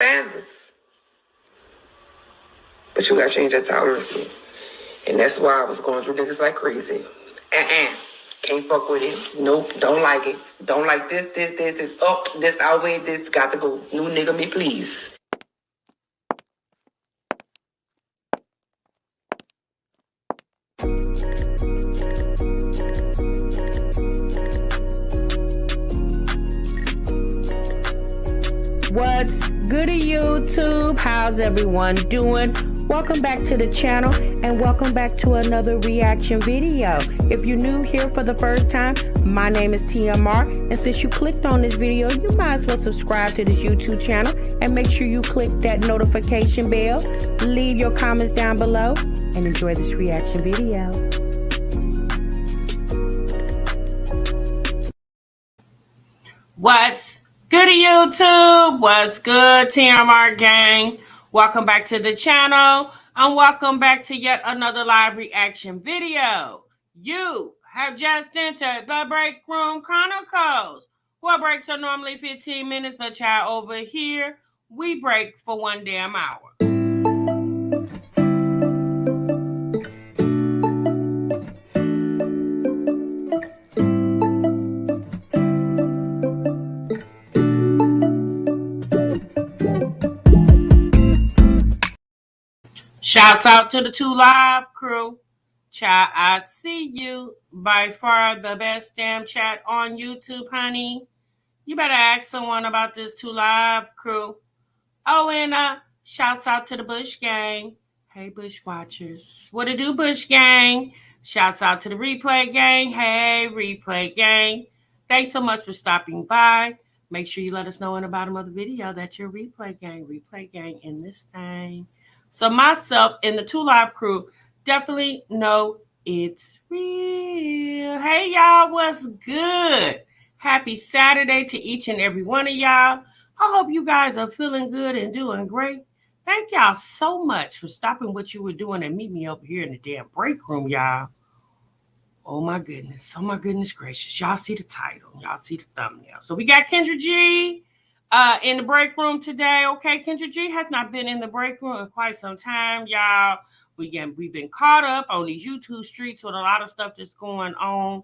standards. But you gotta change that tolerance. And that's why I was going through niggas like crazy. Can't fuck with it. Nope, don't like it. Don't like this. Oh, this outweigh this. Got to go. New nigga me, please. What's good, YouTube? How's everyone doing? Welcome back to the channel and welcome back to another reaction video. If you're new here for the first time, my name is TMR, and since you clicked on this video, you might as well subscribe to this YouTube channel and make sure you click that notification bell. Leave your comments down below and enjoy this reaction video. What's good, YouTube? What's good, TMR gang? Welcome back to the channel and welcome back to yet another live reaction video. You have just entered the Break Room Chronicles, where breaks are normally 15 minutes, but child, over here, we break for 1 damn hour. Shouts out to the 2 Live crew. Child, I see you. By far the best damn chat on YouTube, honey. You better ask someone about this 2 Live crew. Oh, and shouts out to the Bush gang. Hey, Bush watchers. What it do, Bush gang? Shouts out to the Replay gang. Hey, Replay gang. Thanks so much for stopping by. Make sure you let us know in the bottom of the video that you're Replay gang in this thing. So myself and the 2 Live crew definitely know it's real. Hey, y'all, what's good? Happy Saturday to each and every one of y'all. I hope you guys are feeling good and doing great. Thank y'all so much for stopping what you were doing and meet me over here in the damn break room, y'all. Oh, my goodness. Oh, my goodness gracious. Y'all see the title. Y'all see the thumbnail. So we got Kendra G in the break room today. Okay, Kendra G has not been in the break room in quite some time, y'all. We've been caught up on these YouTube streets with a lot of stuff that's going on.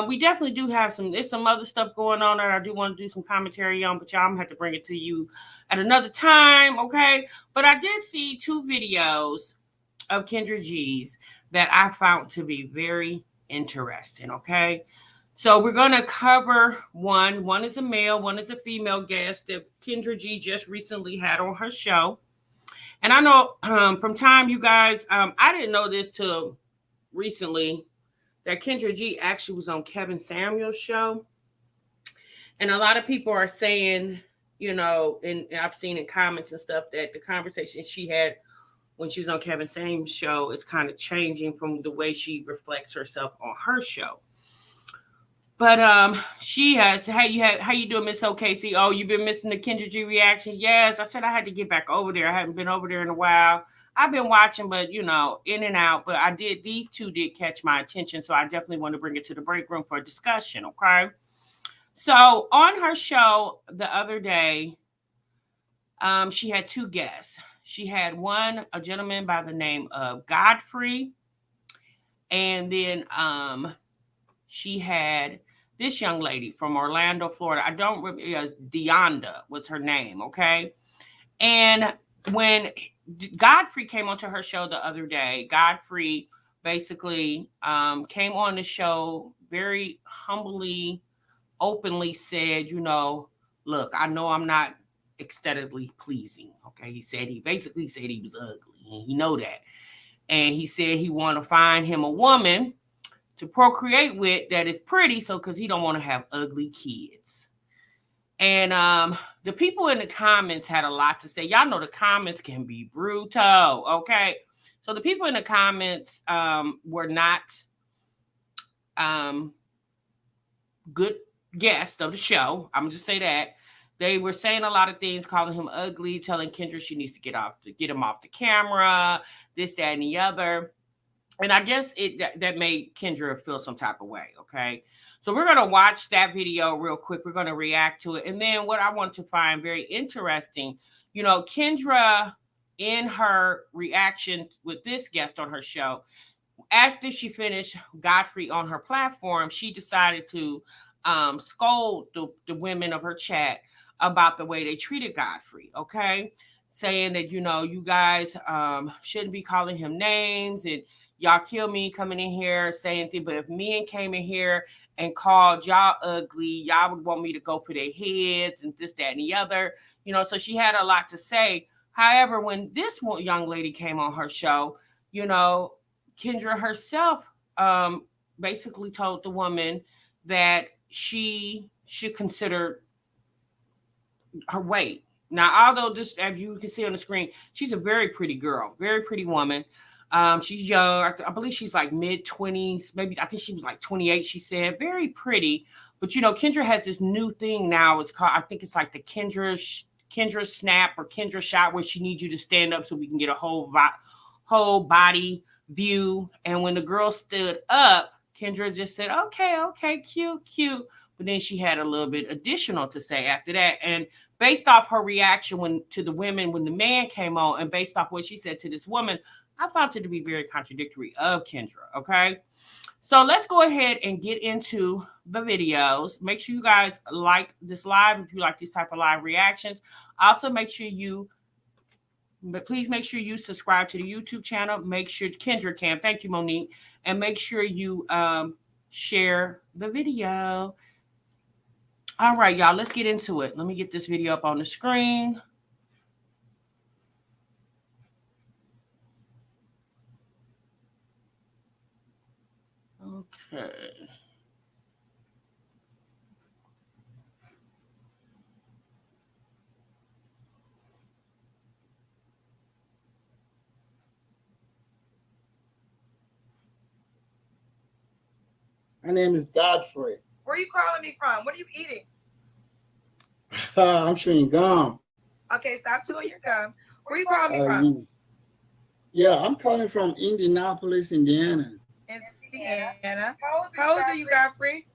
We definitely do have there's some other stuff going on that I do want to do some commentary on, but y'all, I'm gonna have to bring it to you at another time, okay? But I did see 2 videos of Kendra G's that I found to be very interesting, okay? So we're going to cover one. One is a male, one is a female guest that Kendra G just recently had on her show. And I know from time, you guys, I didn't know this till recently, that Kendra G actually was on Kevin Samuels' show. And a lot of people are saying, you know, and I've seen in comments and stuff that the conversation she had when she was on Kevin Samuels' show is kind of changing from the way she reflects herself on her show. But she has, how you doing, Miss OKC? Oh, you've been missing the Kendra G reaction? Yes, I said I had to get back over there. I haven't been over there in a while. I've been watching, but you know, in and out. But these 2 did catch my attention, so I definitely want to bring it to the break room for a discussion. Okay. So on her show the other day, she had 2 guests. She had a gentleman by the name of Godfrey, and then she had this young lady from Orlando, Florida. I don't remember, Deonda was her name, okay? And when Godfrey came onto her show the other day, Godfrey basically came on the show very humbly, openly said, you know, look, I know I'm not aesthetically pleasing, okay? He basically said he was ugly, and you know that. And he said he want to find him a woman to procreate with that is pretty, so because he don't want to have ugly kids. And the people in the comments had a lot to say. Y'all know the comments can be brutal, okay? So the people in the comments were not good guests of the show. I'm gonna just say that. They were saying a lot of things, calling him ugly, telling Kendra she needs to get him off the camera, this, that, and the other. And I guess that made Kendra feel some type of way, okay? So we're going to watch that video real quick. We're going to react to it. And then what I want to find very interesting, You know, Kendra, in her reaction with this guest on her show, after she finished Godfrey on her platform, she decided to scold the women of her chat about the way they treated Godfrey. Okay, saying that, you know, you guys shouldn't be calling him names, and y'all kill me coming in here saying things. But if men came in here and called y'all ugly, y'all would want me to go for their heads and this, that, and the other. You know, so she had a lot to say. However, when this young lady came on her show, you know, Kendra herself basically told the woman that she should consider her weight. Now, although this, as you can see on the screen, she's a very pretty girl, very pretty woman. She's young. I believe she's like mid-20s. Maybe, I think she was like 28, she said. Very pretty. But, you know, Kendra has this new thing now. It's called, I think it's like the Kendra snap or Kendra shot, where she needs you to stand up so we can get a whole body view. And when the girl stood up, Kendra just said, okay, cute. But then she had a little bit additional to say after that. And based off her reaction to the women when the man came on, and based off what she said to this woman, I found it to be very contradictory of Kendra. Okay. So let's go ahead and get into the videos. Make sure you guys like this live if you like these type of live reactions. Also, please make sure you subscribe to the YouTube channel. Make sure Kendra can. Thank you, Monique. And make sure you share the video. All right, y'all, let's get into it. Let me get this video up on the screen. Okay. My name is Godfrey. Where are you calling me from? What are you eating? I'm chewing gum. Okay, stop chewing your gum. Where are you calling me from? Yeah, I'm calling from Indianapolis, Indiana. Indiana. How old are you, Godfrey?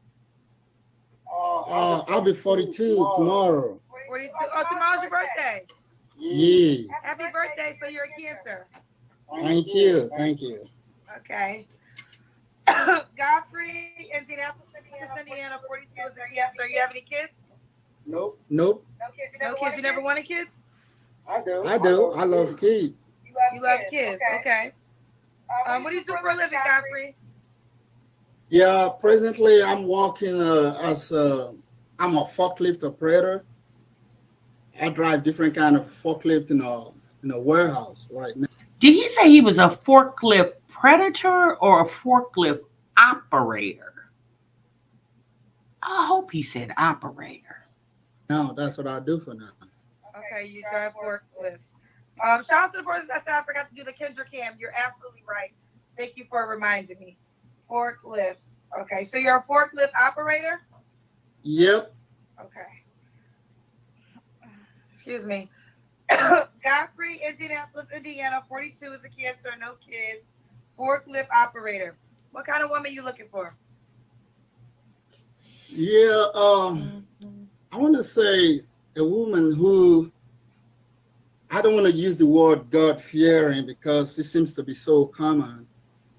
I'll be 42 tomorrow. 42. Oh, tomorrow's your birthday. Yeah. Happy birthday, so you're a Cancer. Thank you. Okay. Godfrey, Indianapolis, Indiana, 42 is a Cancer. You have any kids? Nope. No kids. You never wanted kids? I do. I love kids. You love kids. Okay. What do you do for a living, Godfrey? Yeah, presently I'm working as I'm a forklift operator. I drive different kind of forklift in a warehouse right now. Did he say he was a forklift predator or a forklift operator? I hope he said operator. No, that's what I do for now. Okay, you drive forklifts. Shout out to the person that said I forgot to do the Kendra cam. You're absolutely right. Thank you for reminding me. Forklifts. Okay, so you're a forklift operator? Yep. Okay. Excuse me. Godfrey, Indianapolis, Indiana, 42 is a Cancer, no kids. Forklift operator. What kind of woman are you looking for? Yeah, I want to say a woman who, I don't want to use the word God-fearing because it seems to be so common,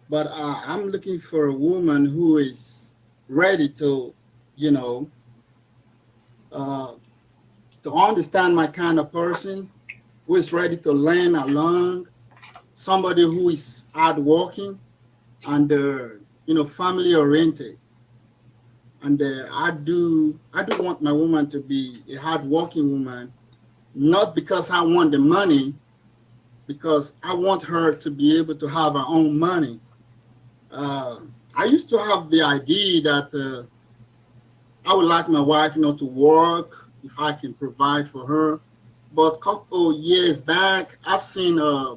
but I'm looking for a woman who is ready to, to understand my kind of person, who is ready to learn along, somebody who is hardworking and, family oriented. And I do want my woman to be a hardworking woman, not because I want the money, because I want her to be able to have her own money. I used to have the idea that I would like my wife, to work if I can provide for her. But a couple years back, I've seen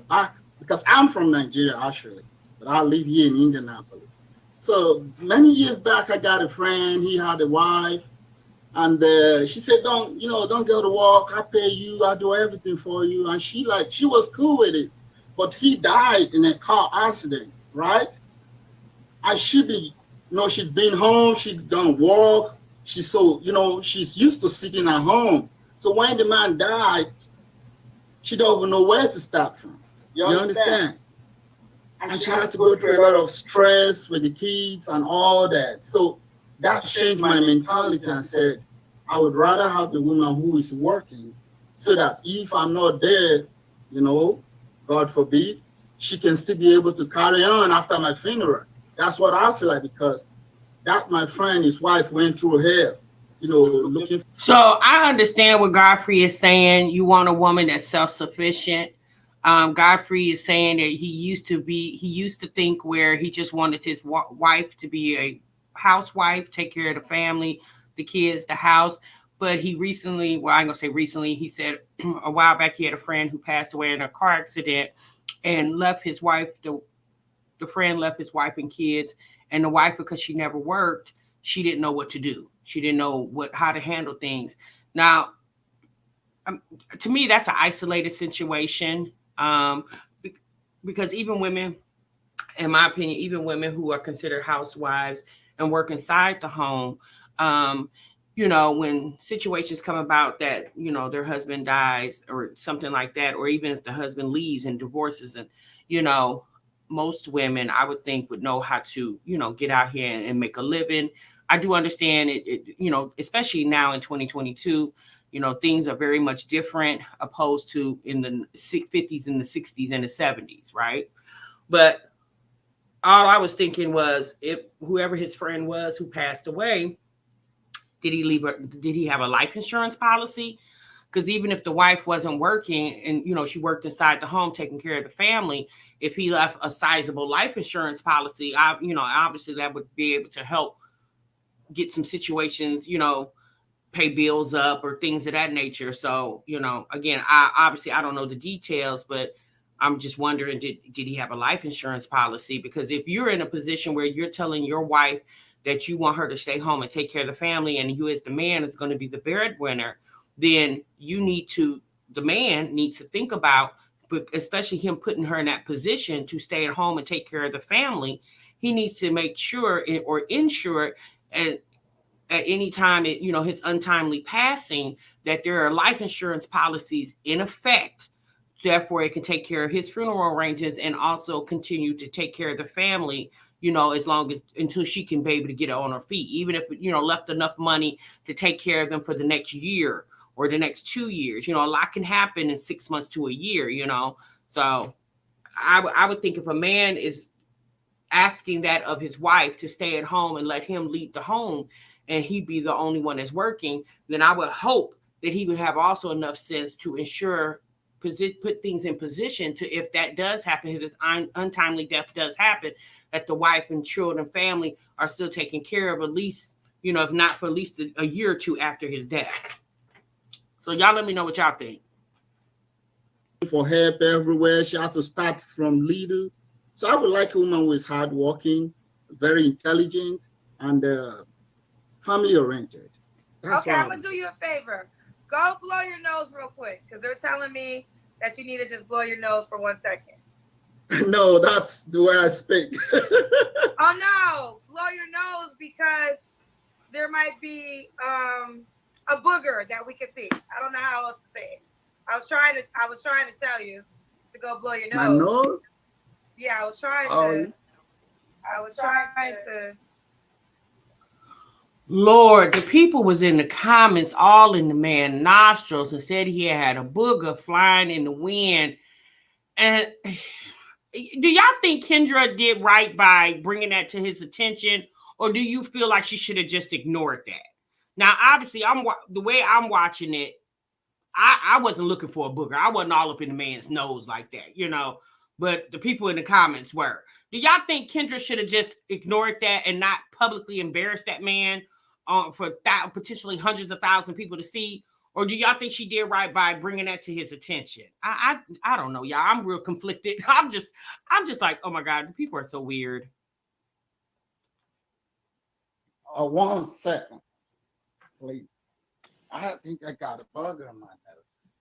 back, because I'm from Nigeria actually, but I live here in Indianapolis. So many years back, I got a friend, he had a wife, and she said, don't go to work, I pay you, I do everything for you. And she was cool with it, but he died in a car accident, right? And she's been home, she don't work, she's so, she's used to sitting at home. So when the man died, she don't even know where to start from. You understand? And she has to go through a lot of stress with the kids and all that. So that changed my mentality and said, I would rather have the woman who is working so that if I'm not there, you know, God forbid, she can still be able to carry on after my funeral. That's what I feel like, because that, my friend, his wife went through hell, you know, looking. So I understand what Godfrey is saying. You want a woman that's self-sufficient. Godfrey is saying that he used to think where he just wanted his wife to be a housewife, take care of the family, the kids, the house. But he recently, well, I'm going to say recently, he said a while back he had a friend who passed away in a car accident and left his wife, the friend left his wife and kids, and the wife, because she never worked, she didn't know what to do. She didn't know how to handle things. Now, to me, that's an isolated situation, because even women, in my opinion, even women who are considered housewives and work inside the home, you know, when situations come about that, you know, their husband dies or something like that, or even if the husband leaves and divorces, and, you know, most women, I would think, would know how to, you know, get out here and make a living. I do understand it, you know, especially now in 2022, you know, things are very much different opposed to in the 50s and the 60s and the 70s, right? But all I was thinking was, if whoever his friend was who passed away, did he have a life insurance policy? Because even if the wife wasn't working and, you know, she worked inside the home taking care of the family, if he left a sizable life insurance policy, you know, obviously that would be able to help get some situations, you know, pay bills up or things of that nature. So, you know, again, I don't know the details, but I'm just wondering, did he have a life insurance policy? Because if you're in a position where you're telling your wife that you want her to stay home and take care of the family, and you as the man is going to be the breadwinner, then the man needs to think about, but especially him putting her in that position to stay at home and take care of the family, he needs to make sure or ensure at any time, you know, his untimely passing, that there are life insurance policies in effect. Therefore, it can take care of his funeral arrangements and also continue to take care of the family, you know, until she can be able to get on her feet, even if, you know, left enough money to take care of them for the next year or the next 2 years. You know, a lot can happen in 6 months to a year, you know. So I would think if a man is asking that of his wife to stay at home and let him lead the home, and he be the only one that's working, then I would hope that he would have also enough sense to ensure, put things in position to, if that does happen, if this untimely death does happen, that the wife and children and family are still taken care of, at least, you know, if not for at least a year or two after his death. So y'all let me know what y'all think. For help everywhere. She had to start from little. So I would like a woman who is hardworking, very intelligent, and family oriented. Okay, I'm gonna do you a favor. Go blow your nose real quick, because they're telling me that you need to just blow your nose for 1 second. No, that's the way I speak. Oh no, blow your nose, because there might be a booger that we can see. I don't know how else to say it. I was trying to tell you to go blow your nose. My nose? Yeah, I was trying to. Lord, the people was in the comments all in the man's nostrils and said he had a booger flying in the wind. And do y'all think Kendra did right by bringing that to his attention, or do you feel like she should have just ignored that? Now, obviously, the way I'm watching it, I wasn't looking for a booger. I wasn't all up in the man's nose like that, you know, but the people in the comments were. Do y'all think Kendra should have just ignored that and not publicly embarrassed that man for potentially hundreds of thousands of people to see? Or do y'all think she did right by bringing that to his attention? I don't know, y'all. I'm real conflicted. I'm just like, oh my God, the people are so weird. 1 second, please. I think I got a bug on my nose.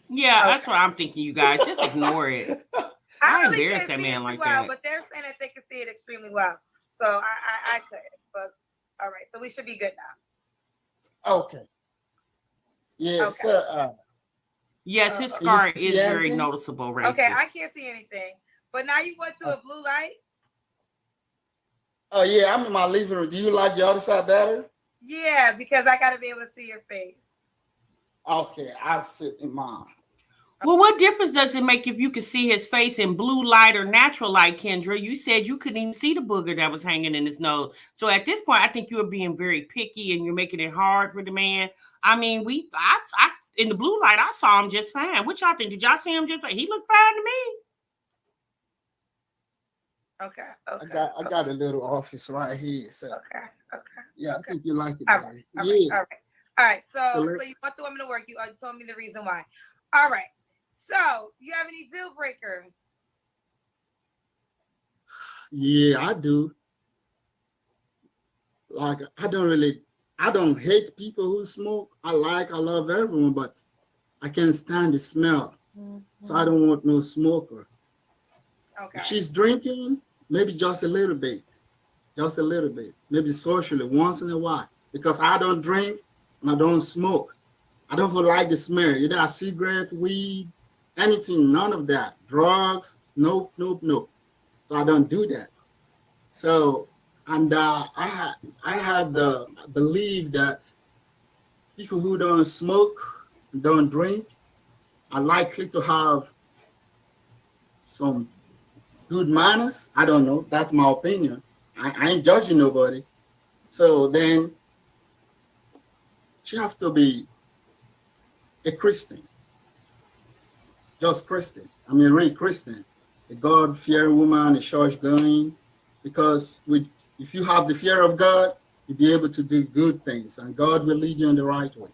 Yeah, okay. That's what I'm thinking, you guys. Just ignore it. I really embarrass that man like that. But they're saying that they can see it extremely well. So I couldn't. But all right, so we should be good now. Okay. Yeah, Okay. so Yes, his you scar see is very anything? noticeable, racist. Okay, I can't see anything. But now you went to a blue light? Oh yeah, I'm in my living room. Do you like the other side better? Yeah, because I gotta be able to see your face. Okay, I'll sit in mine. Well, what difference does it make if you can see his face in blue light or natural light, Kendra? You said you couldn't even see the booger that was hanging in his nose. So at this point, I think you're being very picky and you're making it hard for the man. I mean, I in the blue light, I saw him just fine. What y'all think? Did y'all see him just fine? He looked fine to me. Okay. I got a little office right here. So Okay. yeah, I think you like it All better. right. Yeah. All right. So let- you want the woman to work. You told me the reason why. All right. So you have any deal breakers? yeah, I do. Like I don't hate people who smoke. I love everyone, but I can't stand the smell. So I don't want no smoker. Okay. If she's drinking, maybe just a little bit. Just a little bit. Maybe socially, once in a while. Because I don't drink and I don't smoke. I don't like the smell. Either a cigarette, weed, anything, none of that. Drugs, nope. So I don't do that. So, and I have the belief that people who don't smoke, don't drink, are likely to have some good manners. I don't know. That's my opinion. I ain't judging nobody. So then she have to be a Christian. Just Christian. I mean, really Christian. A God-fearing woman, a church going. Because if you have the fear of God, you'll be able to do good things, and God will lead you in the right way.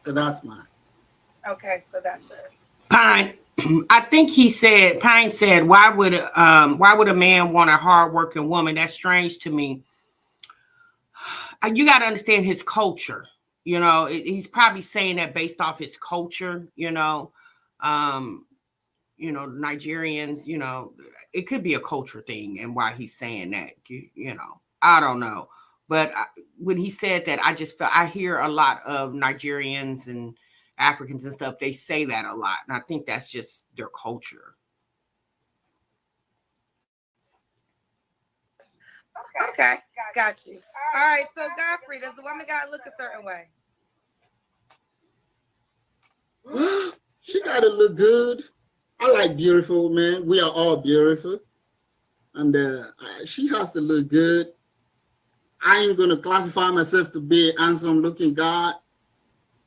So that's mine. Okay, so that's yours. Pine, I think Pine said, why would a man want a hardworking woman? That's strange to me. You got to understand his culture. You know, he's probably saying that based off his culture. Nigerians. It could be a culture thing, and why he's saying that. I don't know. But when he said that, I just felt I hear a lot of Nigerians and Africans and stuff. They say that a lot, and I think that's just their culture. Okay, got you. All right, so Godfrey, does the woman gotta look a certain way? She gotta look good. I like beautiful men. We are all beautiful, and she has to look good. I ain't gonna classify myself to be a handsome-looking guy,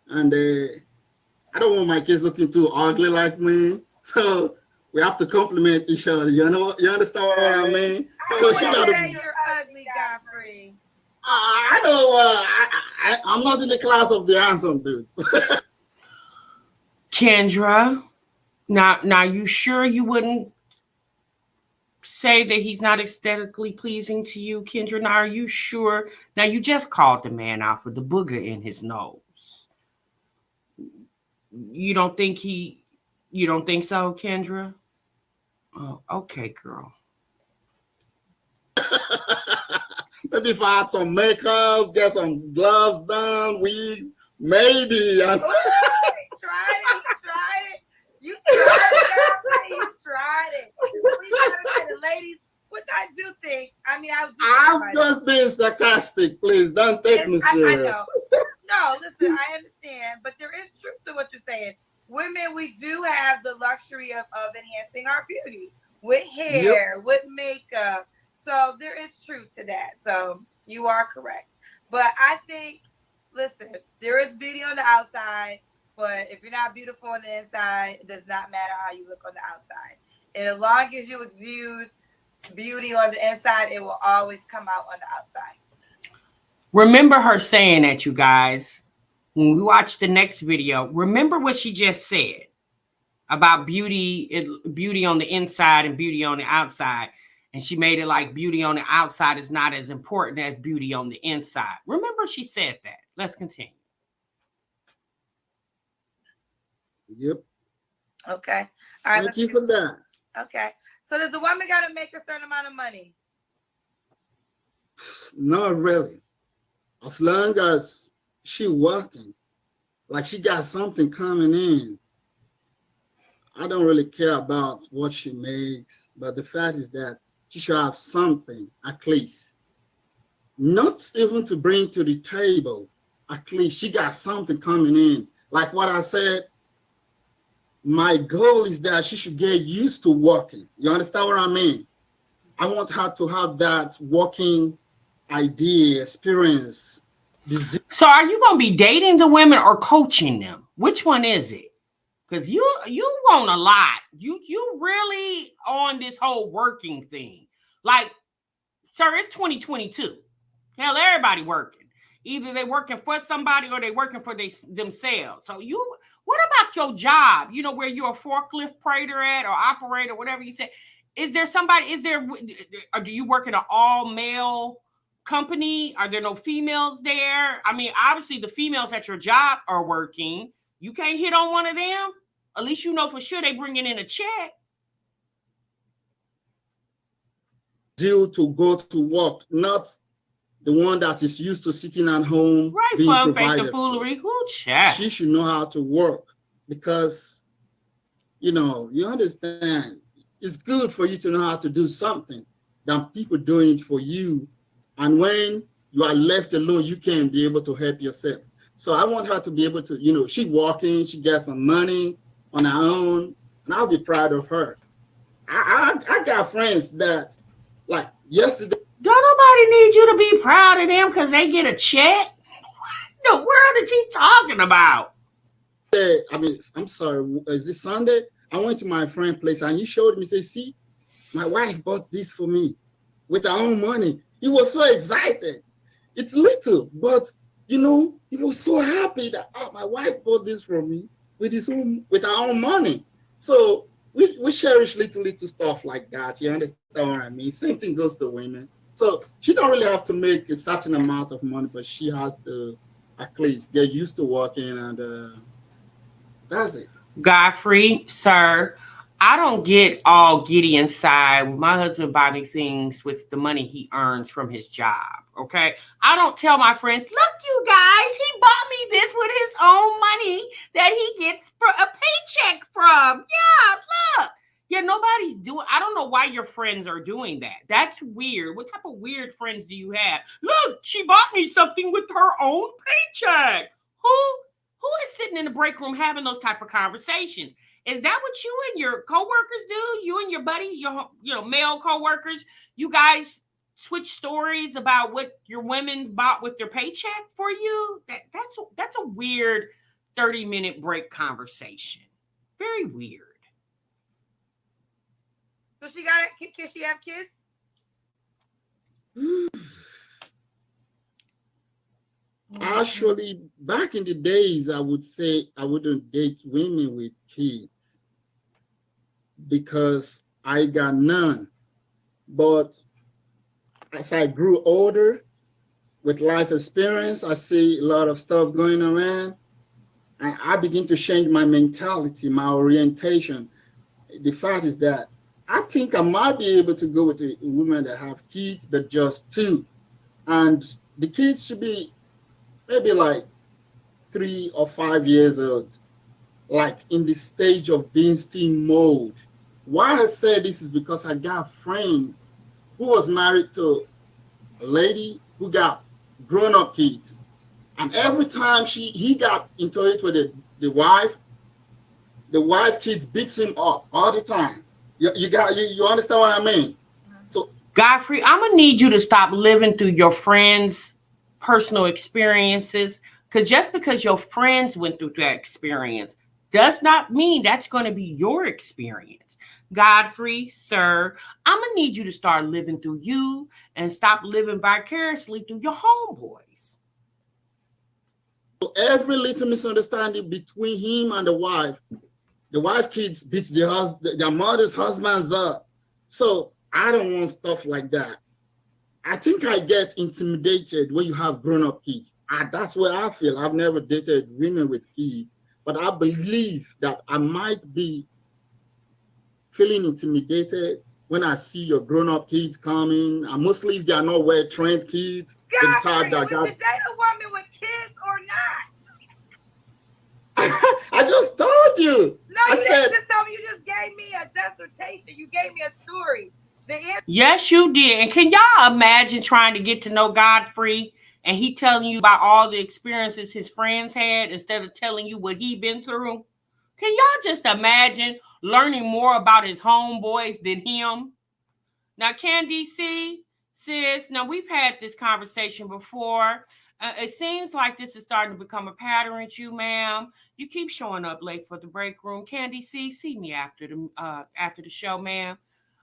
and I don't want my kids looking too ugly like me. So we have to compliment each other. You understand what I mean? So she gotta say you're ugly, Godfrey. I know. I'm not in the class of the handsome dudes. Kendra, now, you sure you wouldn't say that he's not aesthetically pleasing to you, Kendra? Now, are you sure? Now, you just called the man out for the booger in his nose. You don't think so, Kendra? Oh, okay, girl. Maybe if I had some makeup, get some gloves done, wigs, maybe. You tried it. You tried it. We gotta say the ladies, which I do think. I mean, I'm just being sarcastic. Please don't take me serious. I know. No, listen, I understand, but there is truth to what you're saying. Women, we do have the luxury of enhancing our beauty with hair, with makeup. So there is truth to that. So you are correct. But I think, listen, there is beauty on the outside, but if you're not beautiful on the inside, it does not matter how you look on the outside. And as long as you exude beauty on the inside, it will always come out on the outside. Remember her saying that, you guys. When we watch the next video, remember what she just said about beauty on the inside and beauty on the outside. And she made it like beauty on the outside is not as important as beauty on the inside. Remember she said that. Let's continue. Yep. Okay. All right. Thank you for that. Okay. So does the woman got to make a certain amount of money? Not really. As long as she working, like she got something coming in. I don't really care about what she makes, but the fact is that she should have something, at least. Not even to bring to the table. At least she got something coming in. Like what I said, my goal is that she should get used to working. You understand what I mean? I want her to have that working idea, experience. So are you gonna be dating the women or coaching them? Which one is it? Because you want a lot. You really on this whole working thing. Like, sir, it's 2022. Hell, everybody working. Either they working for somebody or they working for themselves. So what about your job? You know, where you're a forklift operator at or operator, whatever you say. Or do you work in an all male company? Are there no females there? I mean, obviously the females at your job are working. You can't hit on one of them. At least you know for sure they bringing in a check. Due to go to work, not the one that is used to sitting at home, right? Being Fun, provided fake, the foolery. Who chat? She should know how to work because, you know, you understand. It's good for you to know how to do something than people doing it for you. And when you are left alone, you can't be able to help yourself. So I want her to be able to, you know, she's working, she gets some money on her own, and I'll be proud of her. I got friends that, like yesterday. Don't nobody need you to be proud of them because they get a check. What in the world is he talking about? I mean, I'm sorry, is it Sunday? I went to my friend's place and he showed me, say, see, my wife bought this for me with her own money. He was so excited. It's little, but you know, he was so happy that my wife bought this for me with her own money. So we cherish little stuff like that. You understand what I mean? Same thing goes to women. So she don't really have to make a certain amount of money, but she has to at least get used to working, and that's it. Godfrey, sir, I don't get all giddy inside. My husband buy me things with the money he earns from his job, okay? I don't tell my friends, look, you guys, he bought me this with his own money that he gets for a paycheck from. Yeah, look. Yeah, nobody's doing. I don't know why your friends are doing that. That's weird. What type of weird friends do you have? Look, she bought me something with her own paycheck. Who is sitting in the break room having those type of conversations? Is that what you and your coworkers do? You and your buddy, your male coworkers, you guys switch stories about what your women bought with their paycheck for you? That's a weird 30-minute break conversation. Very weird. So can she have kids? Actually, back in the days, I would say I wouldn't date women with kids because I got none. But as I grew older, with life experience, I see a lot of stuff going around, and I begin to change my mentality, my orientation. The fact is that I think I might be able to go with a woman that have kids that just 2, and the kids should be maybe like 3 or 5 years old, like in the stage of being still mold. Why I say this is because I got a friend who was married to a lady who got grown-up kids, and every time he got into it with the wife kids beats him up all the time. You understand what I mean? So Godfrey, I'm gonna need you to stop living through your friends' personal experiences, because just because your friends went through that experience does not mean that's going to be your experience. Godfrey, sir, I'm gonna need you to start living through you and stop living vicariously through your homeboys. So every little misunderstanding between him and the wife kids beats their mother's husbands up. So I don't want stuff like that. I think I get intimidated when you have grown-up kids. That's where I feel. I've never dated women with kids, but I believe that I might be feeling intimidated when I see your grown-up kids coming, and mostly if they are not well-trained kids. God, would you date a woman with kids or not? I just told you. No, I you said, didn't just tell me. You just gave me a dissertation. You gave me a story. The answer. Yes, you did. And can y'all imagine trying to get to know Godfrey and he telling you about all the experiences his friends had instead of telling you what he been through? Can y'all just imagine learning more about his homeboys than him? Now, Candy C, sis, now we've had this conversation before. It seems like this is starting to become a pattern with you, ma'am. You keep showing up late for the break room. Candy C, see me after the show, ma'am.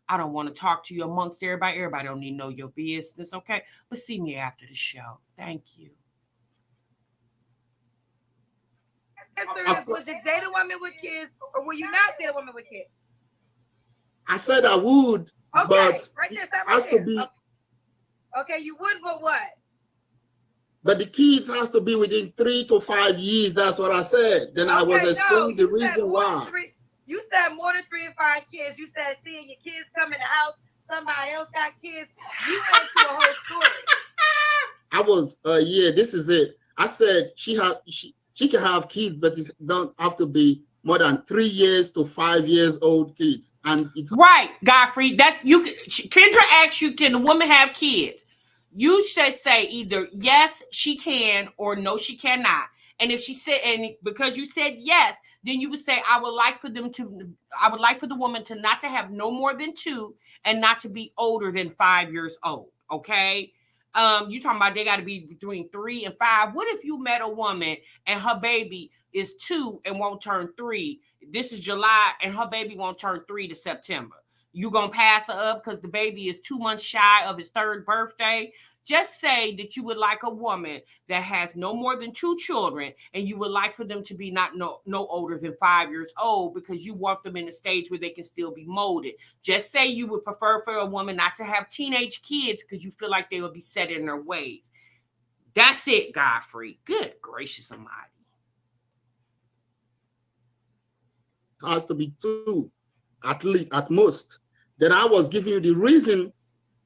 I don't want to talk to you amongst everybody. Everybody don't need to know your business, okay? But see me after the show. Thank you. Answer is, would you date a woman with kids or will you not date a woman with kids? I said I would, Okay, but right there, stop has right to there. be. Okay, you would, but what? But the kids has to be within 3 to 5 years. That's what I said. Then I was explaining the reason why. You said more than 3 to 5 kids. You said seeing your kids come in the house, somebody else got kids. You went into a whole story. I was, yeah, this is it. I said she can have kids, but it don't have to be more than 3 years to 5 years old kids. And it's right, Godfrey. That's you. Kendra asked you, can the woman have kids? You should say either yes, she can, or no, she cannot. And if she said, and because you said yes, then you would say, I would like for the woman to not to have no more than 2 and not to be older than 5 years old. Okay. You talking about they got to be between 3 and 5. What if you met a woman and her baby is 2 and won't turn 3? This is July and her baby won't turn 3 to September. You gonna pass her up because the baby is 2 months shy of his 3rd birthday? Just say that you would like a woman that has no more than 2 children and you would like for them to be no older than 5 years old because you want them in a stage where they can still be molded. Just say you would prefer for a woman not to have teenage kids because you feel like they would be set in their ways. That's it, Godfrey. Good gracious almighty. It has to be 2, at least, at most. Then I was giving you the reason.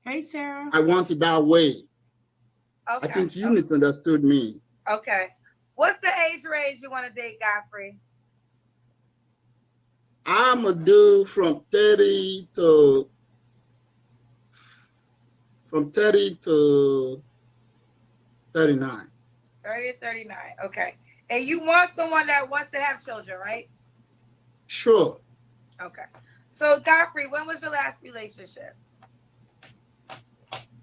Hey, Sarah. I want it that way. Okay. I think you misunderstood me. Okay. What's the age range you want to date, Godfrey? I'm a dude from 30 to 39. 30 to 39. Okay. And you want someone that wants to have children, right? Sure. Okay. So, Godfrey, when was your last relationship?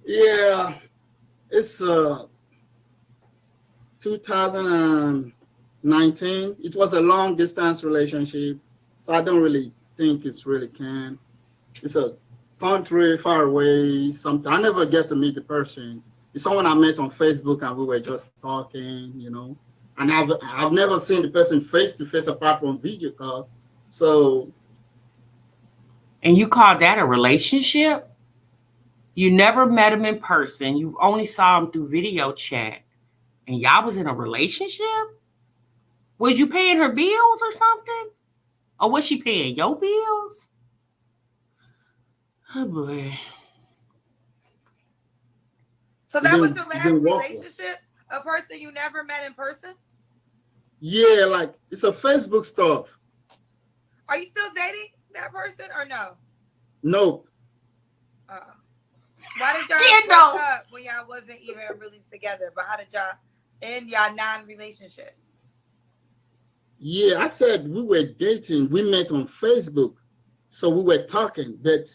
Yeah, it's 2019. It was a long distance relationship, so I don't really think it's really can. It's a country far away. Something I never get to meet the person. It's someone I met on Facebook, and we were just talking, you know. And I've never seen the person face to face apart from video call. So. And you call that a relationship? You never met him in person. You only saw him through video chat. And y'all was in a relationship? Was you paying her bills or something? Or was she paying your bills? Oh, boy. So that was your last relationship? A person you never met in person? Yeah, like it's a Facebook stuff. Are you still dating that person or no? Nope. Why did y'all break up when y'all wasn't even really together? But how did y'all end y'all non-relationship? Yeah, I said we were dating. We met on Facebook. So we were talking, but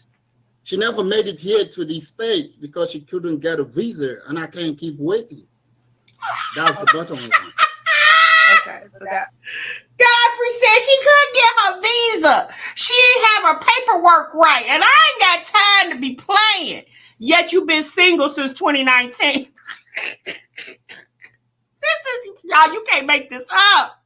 she never made it here to the States because she couldn't get a visa, and I can't keep waiting. That's the bottom line. Okay, so that. Godfrey said she couldn't get her visa. She didn't have her paperwork right, and I ain't got time to be playing. Yet you've been single since 2019. Y'all, you can't make this up.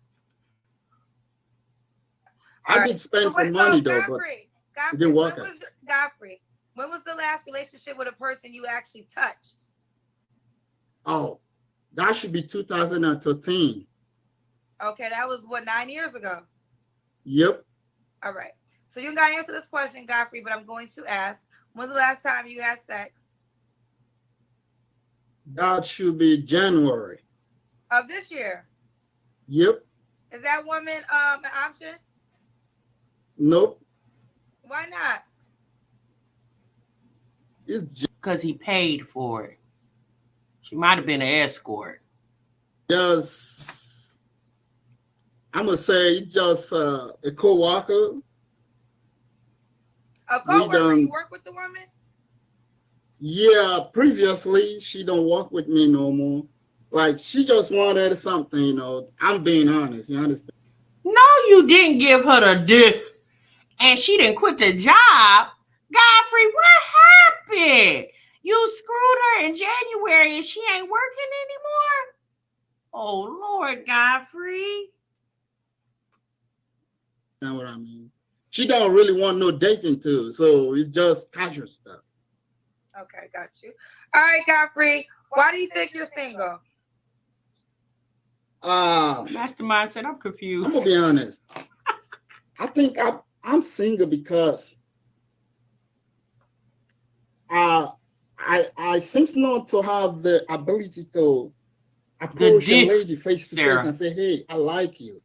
I did spend some money though, but it didn't work out. Godfrey, when was the last relationship with a person you actually touched? Oh, that should be 2013. Okay, that was what, 9 years ago? Yep. All right. So you got to answer this question, Godfrey, but I'm going to ask, when's the last time you had sex? That should be January. Of this year? Yep. Is that woman an option? Nope. Why not? It's Because he paid for it. She might have been an escort. just, I'm going to say, just a co-worker. A co-worker, you work with the woman? Yeah, previously, she don't work with me no more. Like, she just wanted something, you know. I'm being honest, you understand? No, you didn't give her the dick. And she didn't quit the job. Godfrey, what happened? You screwed her in January and she ain't working anymore? Oh, Lord, Godfrey. That's what I mean. She don't really want no dating too, so it's just casual stuff. Okay, got you. All right, Godfrey, why do you think you're single? Mastermind said, I'm confused. I'm gonna be honest. I think I'm single because I seem not to have the ability to approach a lady face to face and say, hey, I like you.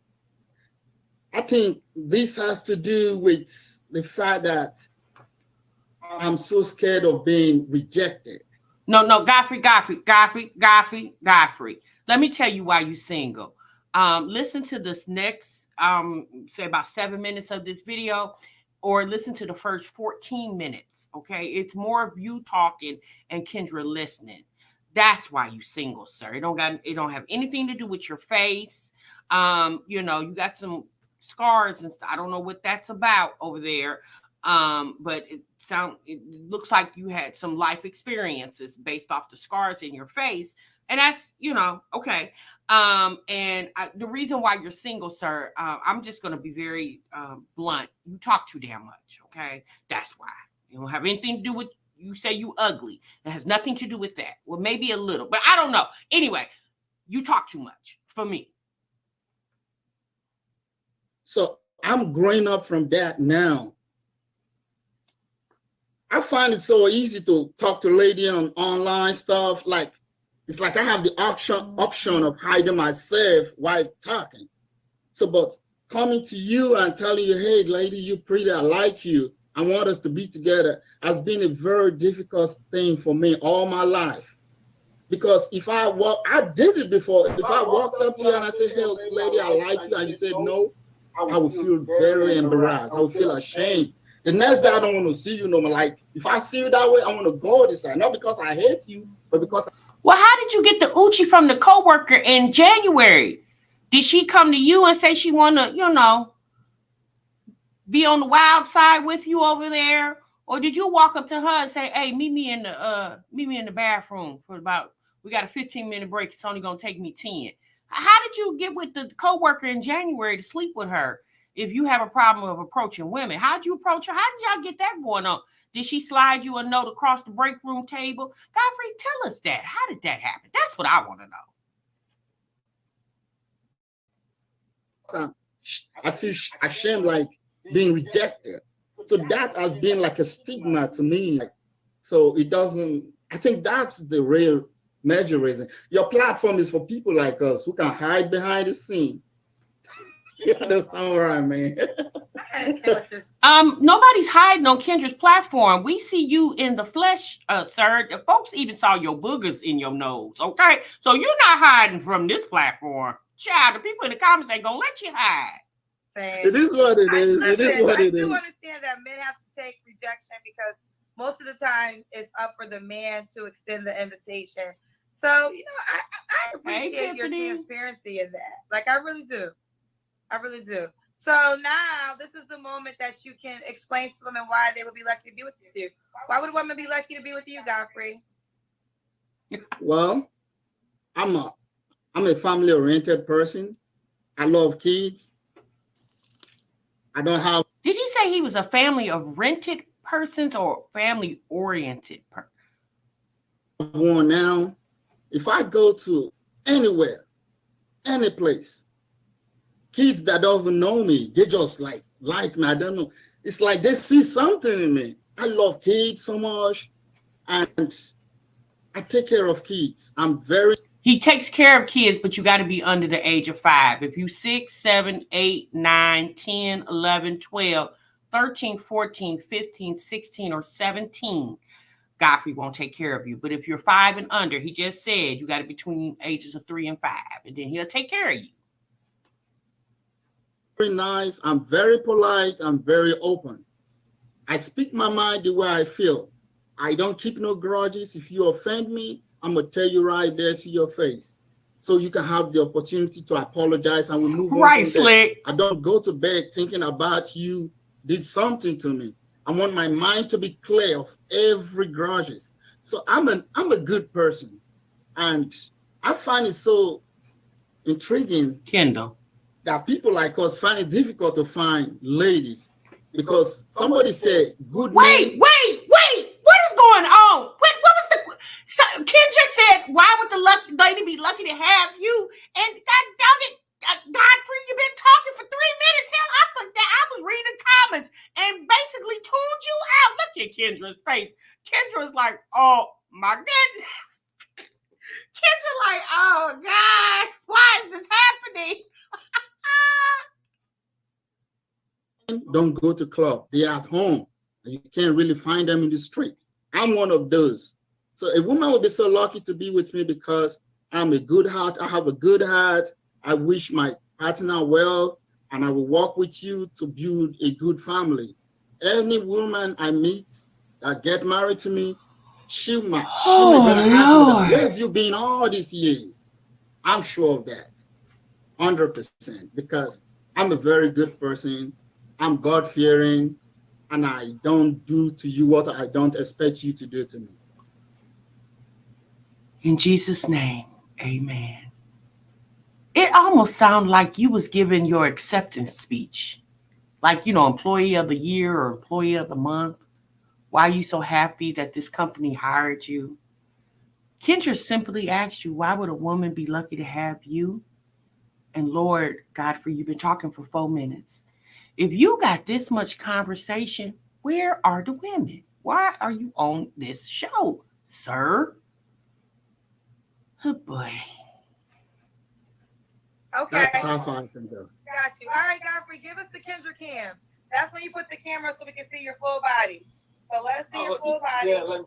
I think this has to do with the fact that I'm so scared of being rejected. No, Godfrey. Let me tell you why you're single. Listen to this next, say about 7 minutes of this video, or listen to the first 14 minutes. Okay, it's more of you talking and Kendra listening. That's why you single, sir. It don't have anything to do with your face. You know, you got some scars and stuff. I don't know what that's about over there. But it looks like you had some life experiences based off the scars in your face. And that's, you know, okay. The reason why you're single, sir, I'm just going to be very blunt. You talk too damn much. Okay. That's why. You don't have anything to do with, you say you ugly. It has nothing to do with that. Well, maybe a little, but I don't know. Anyway, you talk too much for me. So I'm growing up from that now. I find it so easy to talk to a lady on online stuff. Like, it's like I have the option of hiding myself while talking. So, but coming to you and telling you, hey, lady, you pretty, I like you, I want us to be together, has been a very difficult thing for me all my life. Because if I did it before. If I walked up to you and I said, hey, lady, I like you, and you said no, I would feel very embarrassed. I would feel ashamed. The next day, I don't want to see you no more. Like, if I see you that way, I want to go this side. Not because I hate you, but because... Well, how did you get the Uchi from the coworker in January? Did she come to you and say she want to, you know, be on the wild side with you over there? Or did you walk up to her and say, hey, meet me in the bathroom for about, we got a 15-minute break. It's only going to take me 10. How did you get with the coworker in January to sleep with her? If you have a problem of approaching women, how'd you approach her? How did y'all get that going on? Did she slide you a note across the break room table? Godfrey, tell us that. How did that happen? That's what I want to know. I feel ashamed, like being rejected. So that has been like a stigma to me. So it doesn't, I think that's the real major reason. Your platform is for people like us who can hide behind the scene. You understand what I mean? Nobody's hiding on Kendra's platform. We see you in the flesh, sir. The folks even saw your boogers in your nose. Okay, so you're not hiding from this platform, child. The people in the comments ain't gonna let you hide. It is what it is. It is what it is. I do understand that men have to take rejection because most of the time it's up for the man to extend the invitation. So you know, I appreciate your transparency in that. Like I really do. I really do. So now this is the moment that you can explain to women why they would be lucky to be with you. Why would a woman be lucky to be with you, Godfrey? Well, I'm a family-oriented person. I love kids. I don't have... Did he say he was a family of rented persons or family-oriented person? One now, if I go to anywhere, any place, kids that don't even know me, they just like me. I don't know. It's like they see something in me. I love kids so much, and I take care of kids. He takes care of kids, but you got to be under the age of 5. If you 6, 7, 8, 9, 10, 11, 12, 13, 14, 15, 16, or 17, Godfrey won't take care of you. But if you're 5 and under, he just said you got to be between ages of 3 and 5, and then he'll take care of you. Very nice. I'm very polite. I'm very open. I speak my mind the way I feel. I don't keep no grudges. If you offend me, I'm going to tell you right there to your face. So you can have the opportunity to apologize and we move on. Right, Slick. I don't go to bed thinking about you did something to me. I want my mind to be clear of every grudges. So I'm a good person. And I find it so intriguing, Kendall, that people like us find it difficult to find ladies because somebody said good. Wait. What is going on? What was the? So Kendra said, "Why would the lady be lucky to have you?" And Godfrey, you've been talking for 3 minutes. Hell, I forgot. I was reading comments and basically tuned you out. Look at Kendra's face. Kendra's like, "Oh my goodness." Kendra like, "Oh God, why is this happening?" Don't go to club. They're at home. And you can't really find them in the street. I'm one of those. So a woman would be so lucky to be with me because I'm a good heart. I have a good heart. I wish my partner well, and I will work with you to build a good family. Any woman I meet that get married to me, she may ask me, where have you been all these years? I'm sure of that, 100%, because I'm a very good person. I'm God-fearing, and I don't do to you what I don't expect you to do to me. In Jesus' name, amen. It almost sounded like you was giving your acceptance speech. Like, employee of the year or employee of the month. Why are you so happy that this company hired you? Kendra simply asked you, why would a woman be lucky to have you? And Lord Godfrey, you've been talking for 4 minutes. If you got this much conversation, where are the women? Why are you on this show, sir? Oh boy. Okay. That's how far I can go. Got you. All right, Godfrey, give us the Kendra cam. That's when you put the camera so we can see your full body. So let us see your full body. Yeah,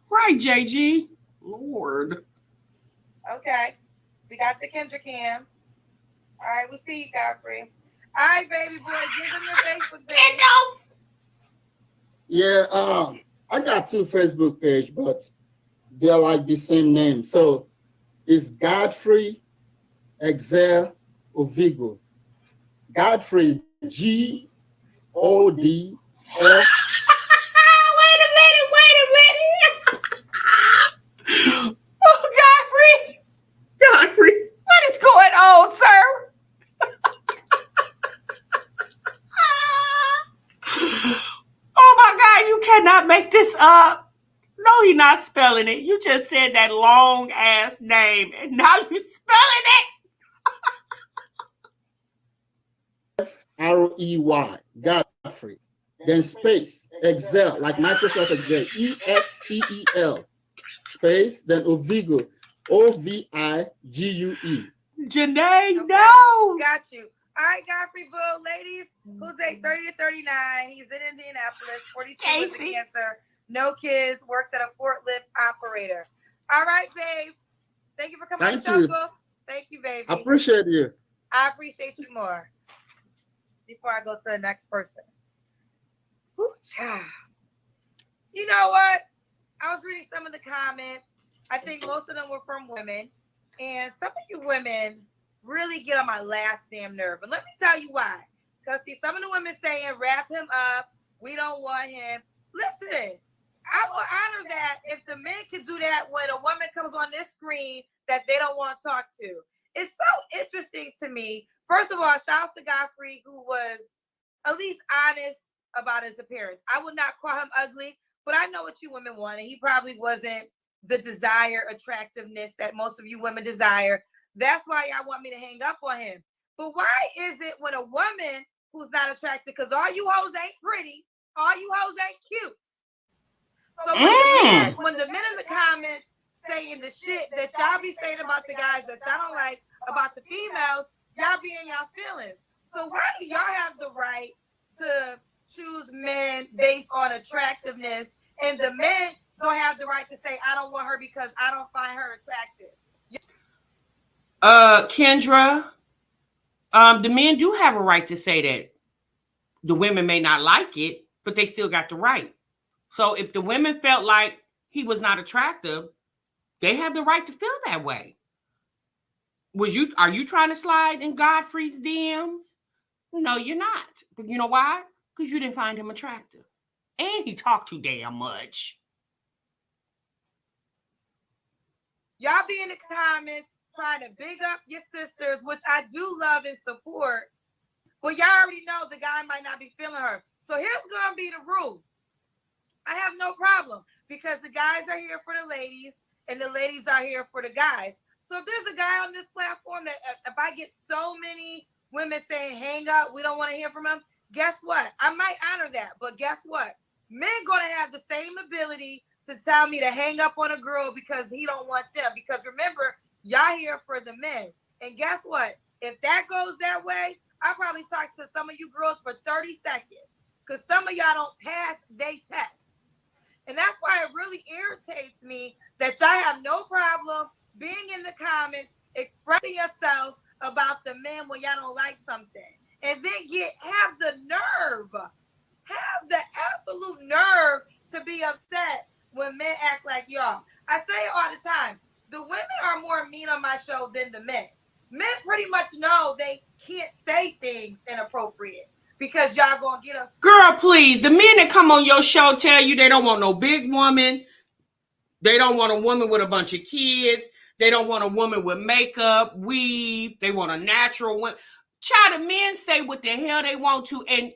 Right, JG. Lord. Okay. We got the Kendra cam. All right, we'll see you, Godfrey. All right, baby boy, give him your Facebook page. Yeah, I got 2 Facebook pages, but they're like the same name. So it's Godfrey Excel Ovigo. Godfrey Godf. Wait a minute. Oh, Godfrey, what is going on, sir? Oh my God, you cannot make this up. No, he's not spelling it. You just said that long ass name and now you're spelling it. Rey, Godfrey. Then space, Excel, like Microsoft Excel, Excel, space, then Ovigo, Ovigue. Janae, Okay. no. Got you. All right, Godfrey Bull, ladies, who's age 30 to 39. He's in Indianapolis, 42 with cancer, no kids, works at a forklift operator. All right, babe. Thank you for coming on the show. Thank you, baby. I appreciate you. I appreciate you more. Before I go to the next person. Ooh, child. You know what? I was reading some of the comments. I think most of them were from women. And some of you women really get on my last damn nerve. And let me tell you why. Because see, some of the women saying, wrap him up. We don't want him. Listen, I will honor that if the men can do that when a woman comes on this screen that they don't want to talk to. It's so interesting to me. First of all, shout out to Godfrey, who was at least honest about his appearance. I would not call him ugly, but I know what you women wanted. He probably wasn't the desired attractiveness that most of you women desire. That's why y'all want me to hang up on him. But why is it when a woman who's not attractive, because all you hoes ain't pretty, all you hoes ain't cute. So when the men in the comments saying the shit that y'all be saying about the guys that y'all don't like about the females, y'all be in y'all feelings. So why do y'all have the right to choose men based on attractiveness, and the men don't have the right to say, I don't want her because I don't find her attractive? Kendra, the men do have a right to say that the women may not like it, but they still got the right. So if the women felt like he was not attractive, they have the right to feel that way. Are you trying to slide in Godfrey's DMs? No, you're not. But you know why? Because you didn't find him attractive. And he talked too damn much. Y'all be in the comments trying to big up your sisters, which I do love and support. But y'all already know the guy might not be feeling her. So here's going to be the rule. I have no problem because the guys are here for the ladies and the ladies are here for the guys. So if there's a guy on this platform that if I get so many women saying, hang up, we don't want to hear from him, guess what? I might honor that. But guess what? Men going to have the same ability to tell me to hang up on a girl because he don't want them. Because remember, y'all here for the men. And guess what? If that goes that way, I'll probably talk to some of you girls for 30 seconds. Because some of y'all don't pass they test. And that's why it really irritates me that y'all have no problem being in the comments, expressing yourself about the men when y'all don't like something. And then have the absolute nerve to be upset when men act like y'all. I say it all the time. The women are more mean on my show than the men. Men pretty much know they can't say things inappropriate because y'all gonna get us. Girl, please. The men that come on your show tell you they don't want no big woman. They don't want a woman with a bunch of kids. They don't want a woman with makeup, weave. They want a natural one. Child, the men say what the hell they want to. And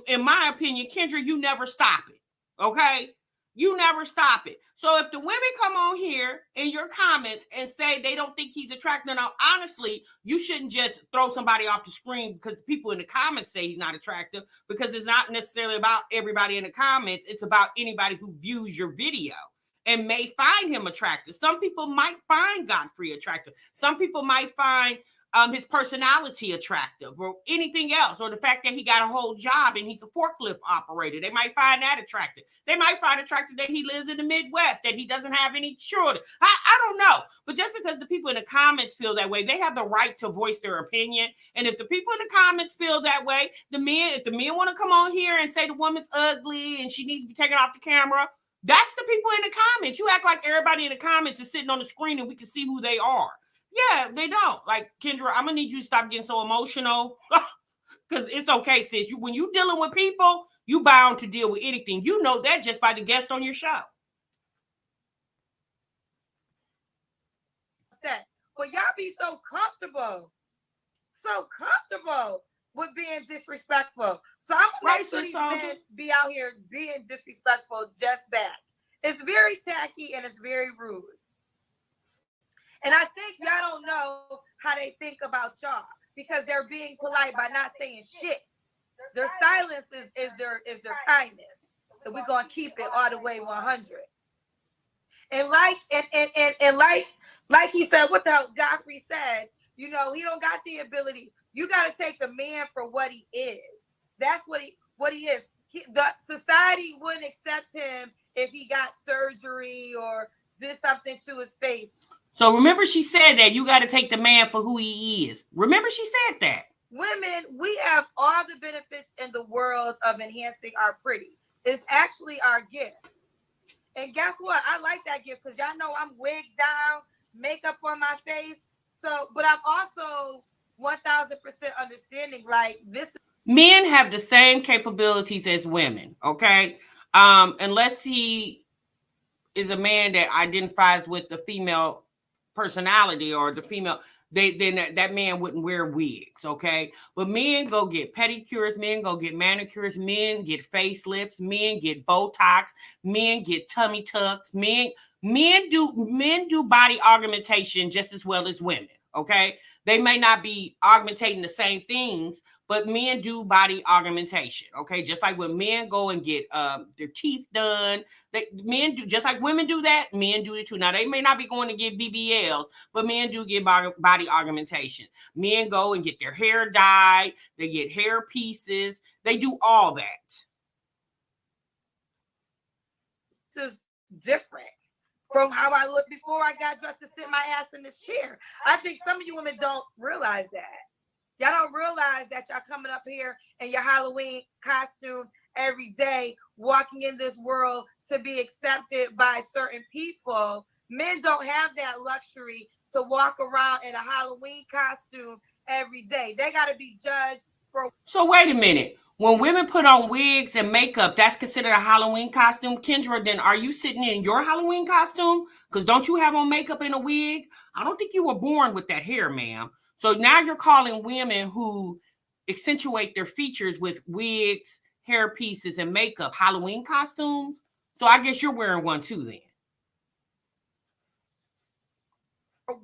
in my opinion, Kendra, you never stop it. Okay? You never stop it. So if the women come on here in your comments and say they don't think he's attractive, now honestly, you shouldn't just throw somebody off the screen because people in the comments say he's not attractive, because it's not necessarily about everybody in the comments. It's about anybody who views your video and may find him attractive. Some people might find Godfrey attractive. Some people might find his personality attractive, or anything else, or the fact that he got a whole job and he's a forklift operator. They might find that attractive. They might find attractive that he lives in the Midwest, that he doesn't have any children. I don't know. But just because the people in the comments feel that way, they have the right to voice their opinion. And if the people in the comments feel that way, if the men want to come on here and say the woman's ugly and she needs to be taken off the camera, that's the people in the comments. You act like everybody in the comments is sitting on the screen and we can see who they are. Yeah, they don't. Like, Kendra, I'm going to need you to stop getting so emotional. Because it's okay, sis. When you dealing with people, you bound to deal with anything. You know that just by the guest on your show. But y'all be so comfortable with being disrespectful. So I'm going to make sure these men be out here being disrespectful just back. It's very tacky and it's very rude. And I think y'all don't know how they think about y'all because they're being polite by not saying shit. Their silence is their kindness. So we're gonna keep it all the way 100. And like he said, what the hell Godfrey said, you know, he don't got the ability. You got to take the man for what he is. That's what he is. The society wouldn't accept him if he got surgery or did something to his face. So remember, she said that you got to take the man for who he is. Remember, she said that. Women, we have all the benefits in the world of enhancing our pretty. It's actually our gift. And guess what? I like that gift because y'all know I'm wigged down, makeup on my face. So, but I'm also 1000% understanding. Like this. Men have the same capabilities as women. Okay, unless he is a man that identifies with the female personality or the female, then that man wouldn't wear wigs, okay? But men go get pedicures, men go get manicures, men get facelifts, men get Botox, men get tummy tucks, men do body augmentation just as well as women, okay? They may not be augmentating the same things, but men do body augmentation. Okay, just like when men go and get their teeth done, men do, just like women do that, men do it too. Now they may not be going to get BBLs, but men do get body augmentation. Men go and get their hair dyed, they get hair pieces, they do all that. This is different from how I looked before I got dressed to sit my ass in this chair. I think some of you women don't realize that. Y'all don't realize that y'all coming up here in your Halloween costume every day, walking in this world to be accepted by certain people. Men don't have that luxury to walk around in a Halloween costume every day. They got to be judged for. So wait a minute. When women put on wigs and makeup, that's considered a Halloween costume. Kendra, then are you sitting in your Halloween costume? Because don't you have on makeup and a wig? I don't think you were born with that hair, ma'am. So now you're calling women who accentuate their features with wigs, hair pieces, and makeup Halloween costumes. So I guess you're wearing one too then.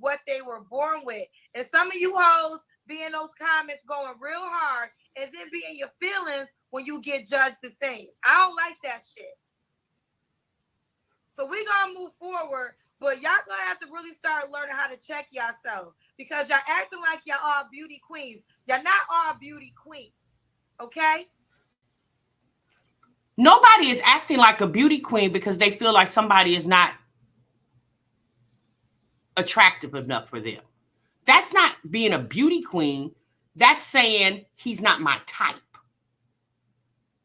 What they were born with. And some of you hoes be in those comments going real hard and then be in your feelings when you get judged the same. I don't like that shit. So we gonna move forward, but y'all gonna have to really start learning how to check yourself, because y'all acting like y'all all beauty queens. Y'all not all beauty queens, okay? Nobody is acting like a beauty queen because they feel like somebody is not attractive enough for them. That's not being a beauty queen. That's saying he's not my type.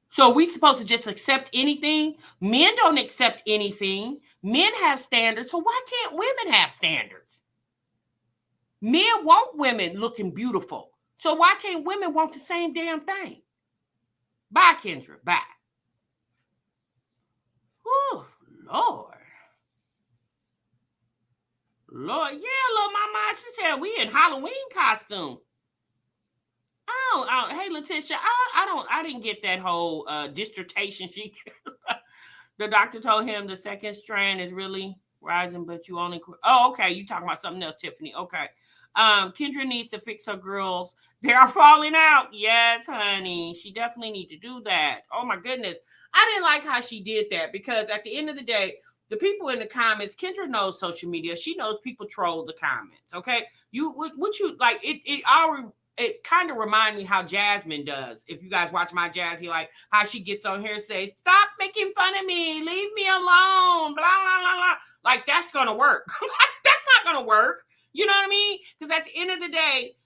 So are we supposed to just accept anything? Men don't accept anything. Men have standards. So why can't women have standards? Men want women looking beautiful. So why can't women want the same damn thing? Bye, Kendra. Bye. Oh, Lord. Lord, yeah, little mama. She said we in Halloween costume. Hey, Letitia, I didn't get that whole dissertation. The doctor told him the second strand is really rising, but you only. Oh, okay. You talking about something else, Tiffany? Okay. Kendra needs to fix her girls. They are falling out. Yes, honey. She definitely need to do that. Oh my goodness. I didn't like how she did that, because at the end of the day, the people in the comments, Kendra knows social media. She knows people troll the comments. Okay. It kind of reminds me how Jasmine does. If you guys watch my Jazzy, like how she gets on here and says, stop making fun of me. Leave me alone. Blah, blah, blah, blah. Like, that's going to work. That's not going to work. You know what I mean? Because at the end of the day,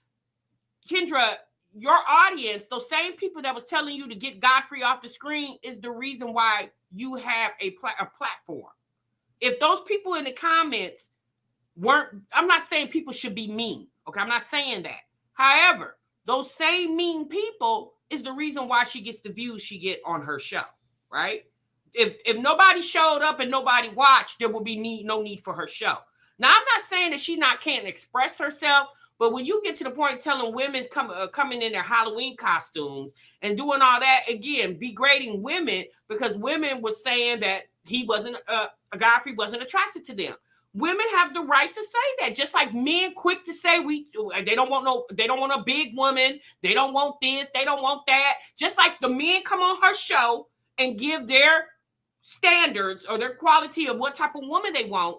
Kendra, your audience, those same people that was telling you to get Godfrey off the screen, is the reason why you have a platform. If those people in the comments weren't, I'm not saying people should be mean. Okay, I'm not saying that. However, those same mean people is the reason why she gets the views she get on her show, right? If nobody showed up and nobody watched, there would be no need for her show. Now, I'm not saying that she can't express herself, but when you get to the point telling women coming in their Halloween costumes and doing all that, again, degrading women, because women were saying that he wasn't, Godfrey wasn't attracted to them. Women have the right to say that, just like men quick to say they don't want a big woman, they don't want this, they don't want that. Just like the men come on her show and give their standards or their quality of what type of woman they want.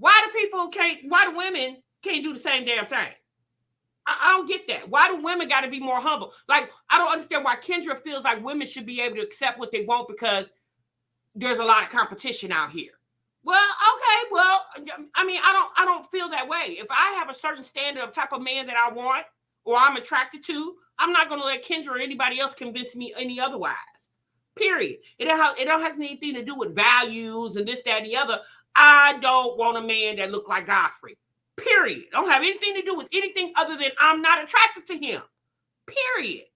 Why do women can't do the same damn thing? I don't get that. Why do women got to be more humble? Like, I don't understand why Kendra feels like women should be able to accept what they want because there's a lot of competition out here. Well, okay. Well, I mean, I don't feel that way. If I have a certain standard of type of man that I want or I'm attracted to, I'm not going to let Kendra or anybody else convince me any otherwise. Period. It don't have anything to do with values and this, that, and the other. I don't want a man that look like Godfrey. Period. Don't have anything to do with anything other than I'm not attracted to him. Period.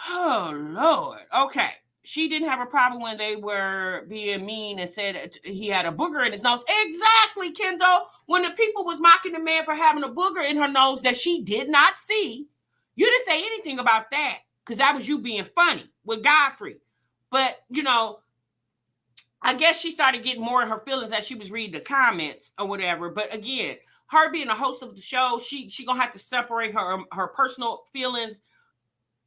Oh, Lord. Okay. She didn't have a problem when they were being mean and said he had a booger in his nose. Exactly, Kendall. When the people was mocking the man for having a booger in her nose that she did not see, you didn't say anything about that because that was you being funny with Godfrey. But, you know, I guess she started getting more in her feelings as she was reading the comments or whatever. But again, her being a host of the show, she gonna have to separate her personal feelings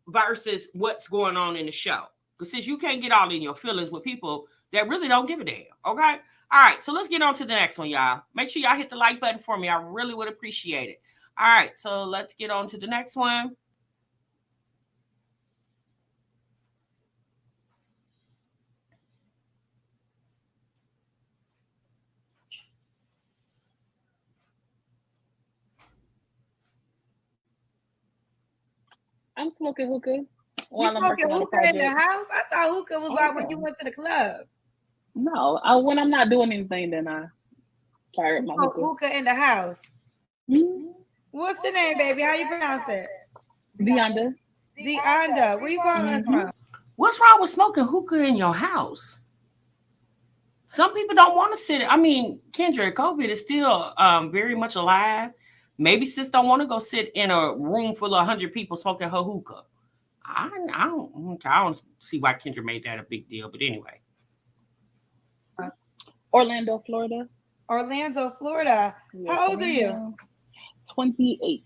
versus what's going on in the show. Because since you can't get all in your feelings with people that really don't give a damn, okay? All right, so let's get on to the next one, y'all. Make sure y'all hit the like button for me. I really would appreciate it. All right, so let's get on to the next one. I'm smoking hookah. You smoking hookah in the house? I thought hookah was like when you went to the club. No, when I'm not doing anything, then I fire up my hookah in the house. Mm-hmm. What's your name, baby? How you pronounce it? Deonda. Deonda. Where you calling us from? What's wrong with smoking hookah in your house? Some people don't want to sit. I mean, Kendra, COVID is still very much alive. Maybe sis don't want to go sit in a room full of 100 people smoking her hookah. I don't see why Kendra made that a big deal, but anyway. Orlando, Florida. Orlando, Florida. Yes, how old are you? 28.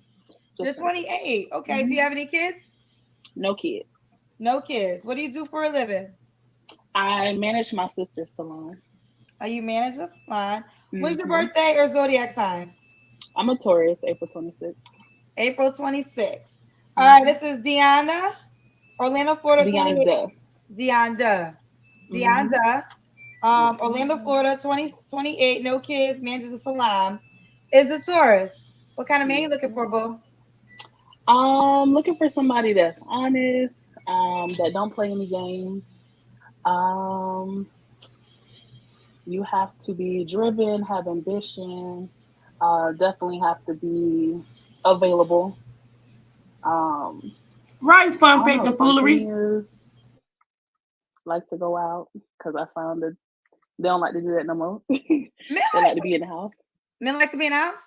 You're 28. Okay. Do you have any kids? No kids. No kids. What do you do for a living? I manage my sister's salon. Oh, you manage the salon. When's your birthday or zodiac sign? I'm a Taurus, April 26th. April 26th. All right, this is Deanna, Orlando, Florida. Deonda. Orlando, Florida, 28, no kids, manages a salon. Is a Taurus. What kind of man you looking for, boo? Looking for somebody that's honest, that don't play any games. You have to be driven, have ambition, definitely have to be available. Right, fun, fact, and foolery. Like to go out because I found that they don't like to do that no more. They like to be in the house. Men like to be in the house?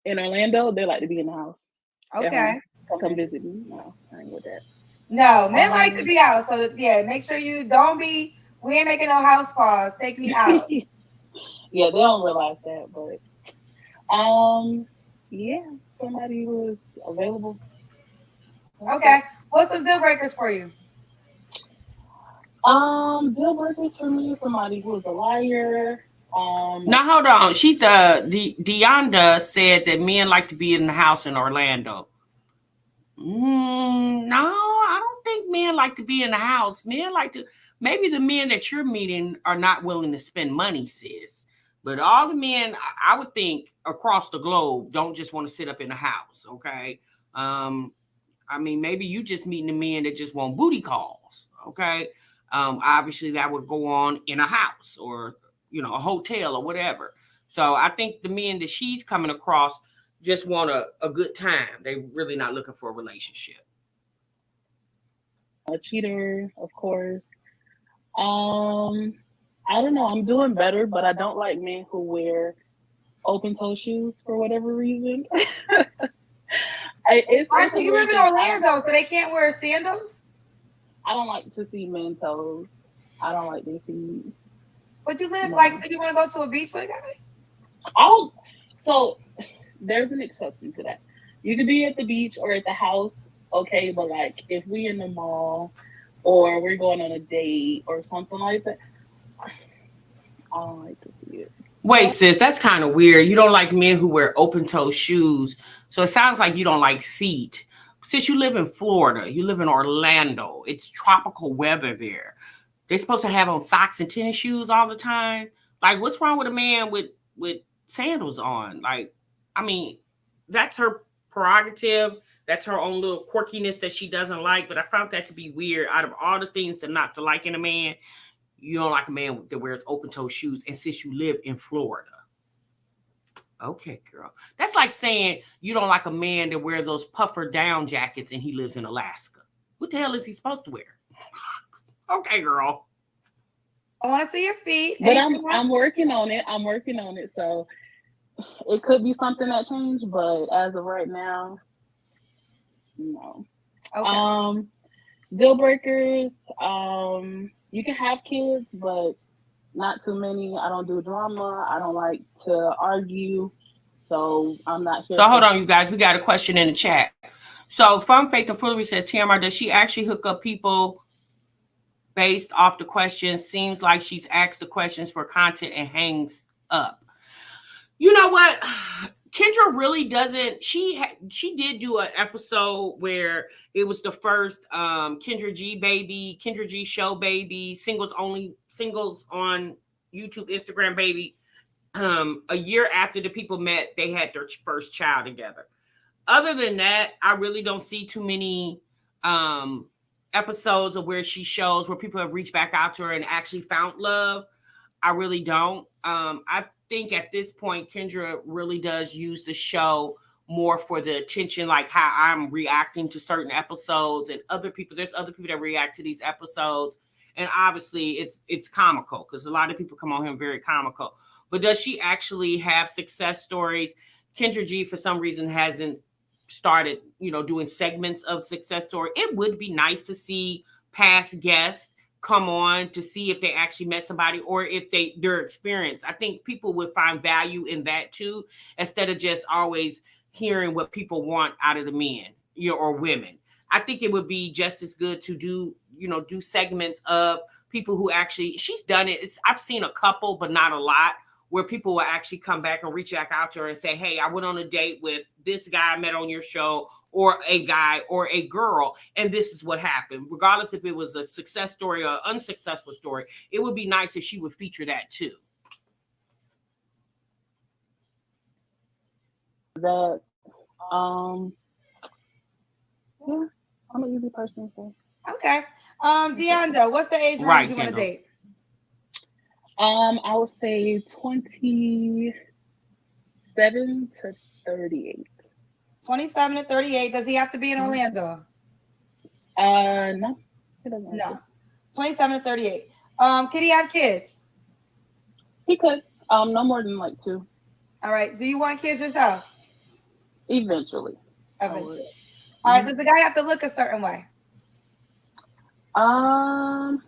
In Orlando, they like to be in the house. Okay. Come visit me. No, I ain't with that. No, men like to be out. So yeah, make sure you don't be. We ain't making no house calls. Take me out. Yeah, they don't realize that, but yeah, somebody who is available. Okay. What's some deal breakers for you? Deal breakers for me, somebody who is a liar. Now hold on. She's Deonda said that men like to be in the house in Orlando. No, I don't think men like to be in the house. Men like to. Maybe the men that you're meeting are not willing to spend money, sis. But all the men, I would think, across the globe don't just want to sit up in the house, okay? I mean, maybe you just meeting the men that just want booty calls, okay? Obviously, that would go on in a house or, you know, a hotel or whatever. So I think the men that she's coming across just want a good time. They're really not looking for a relationship. A cheater, of course. I don't know. I'm doing better, but I don't like men who wear open-toe shoes for whatever reason. You live in Orlando, so they can't wear sandals? I don't like to see men's toes. I don't like their feet. But you live so you want to go to a beach with a guy? So there's an exception to that. You could be at the beach or at the house, okay, but like if we in the mall or we're going on a date or something like that, I don't like to see it. Wait, sis, that's kind of weird. You don't like men who wear open-toe shoes. So it sounds like you don't like feet. Since you live in Florida, you live in Orlando, it's tropical weather there. They're supposed to have on socks and tennis shoes all the time. Like, what's wrong with a man with sandals on? Like, I mean, that's her prerogative. That's her own little quirkiness that she doesn't like. But I found that to be weird. Out of all the things to not to like in a man, you don't like a man that wears open-toe shoes. And since you live in Florida. Okay, girl. That's like saying you don't like a man that wears those puffer down jackets and he lives in Alaska. What the hell is he supposed to wear? Okay, girl. I want to see your feet. But I'm working on it. I'm working on it. So it could be something that changed, but as of right now, no. Okay. Deal breakers. You can have kids, but not too many. I don't do drama. I don't like to argue. So I'm not here. So hold on, you guys. We got a question in the chat. So from Faith and Foolery says, TMR, does she actually hook up people based off the questions? Seems like she's asked the questions for content and hangs up. You know what? Kendra really doesn't. She did do an episode where it was the first Kendra G show baby, singles on YouTube, Instagram baby. A year after the people met, they had their first child together. Other than that, I really don't see too many episodes of where she shows where people have reached back out to her and actually found love. I really don't. I think at this point, Kendra really does use the show more for the attention, like how I'm reacting to certain episodes, and there's other people that react to these episodes. And obviously it's comical because a lot of people come on here very comical. But does she actually have success stories? Kendra G, for some reason, hasn't started, doing segments of success story. It would be nice to see past guests come on to see if they actually met somebody or if their experience. I think people would find value in that too, instead of just always hearing what people want out of the men, or women. I think it would be just as good to do segments of people who actually, she's done it. I've seen a couple, but not a lot, where people will actually come back and reach back out to her and say, hey, I went on a date with this guy I met on your show, or a guy or a girl, and this is what happened. Regardless if it was a success story or unsuccessful story, it would be nice if she would feature that too. That, yeah, I'm an easy person, so. Okay. Deonda, what's the age range you want to date? I would say 27 to 38. 27 to 38. Does he have to be in Orlando? No. He doesn't. No. 27 to 38. Could he have kids? He could. No more than like 2. All right. Do you want kids yourself? Eventually. All right. Does the guy have to look a certain way? No.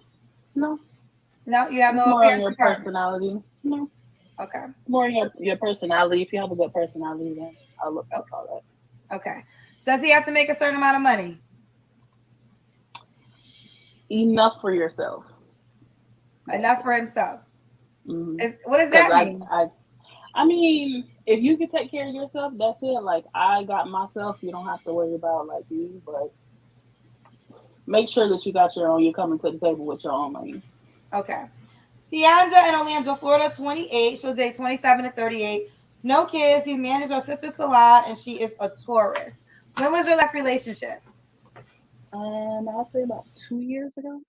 No, you have no more on appearance your personality. No. Okay. More on your personality. If you have a good personality, then I'll look at all that. Okay. Does he have to make a certain amount of money? Enough for yourself. Enough for himself. Mm-hmm. What does that mean? I mean, if you can take care of yourself, that's it. Like, I got myself. You don't have to worry about like you, but make sure that you got your own. You're coming to the table with your own money. Okay. Tianda in Orlando, Florida, 28. She'll date 27 to 38. No kids. She's managed her sister's salon, and she is a tourist. When was your last relationship? I'll say about 2 years ago.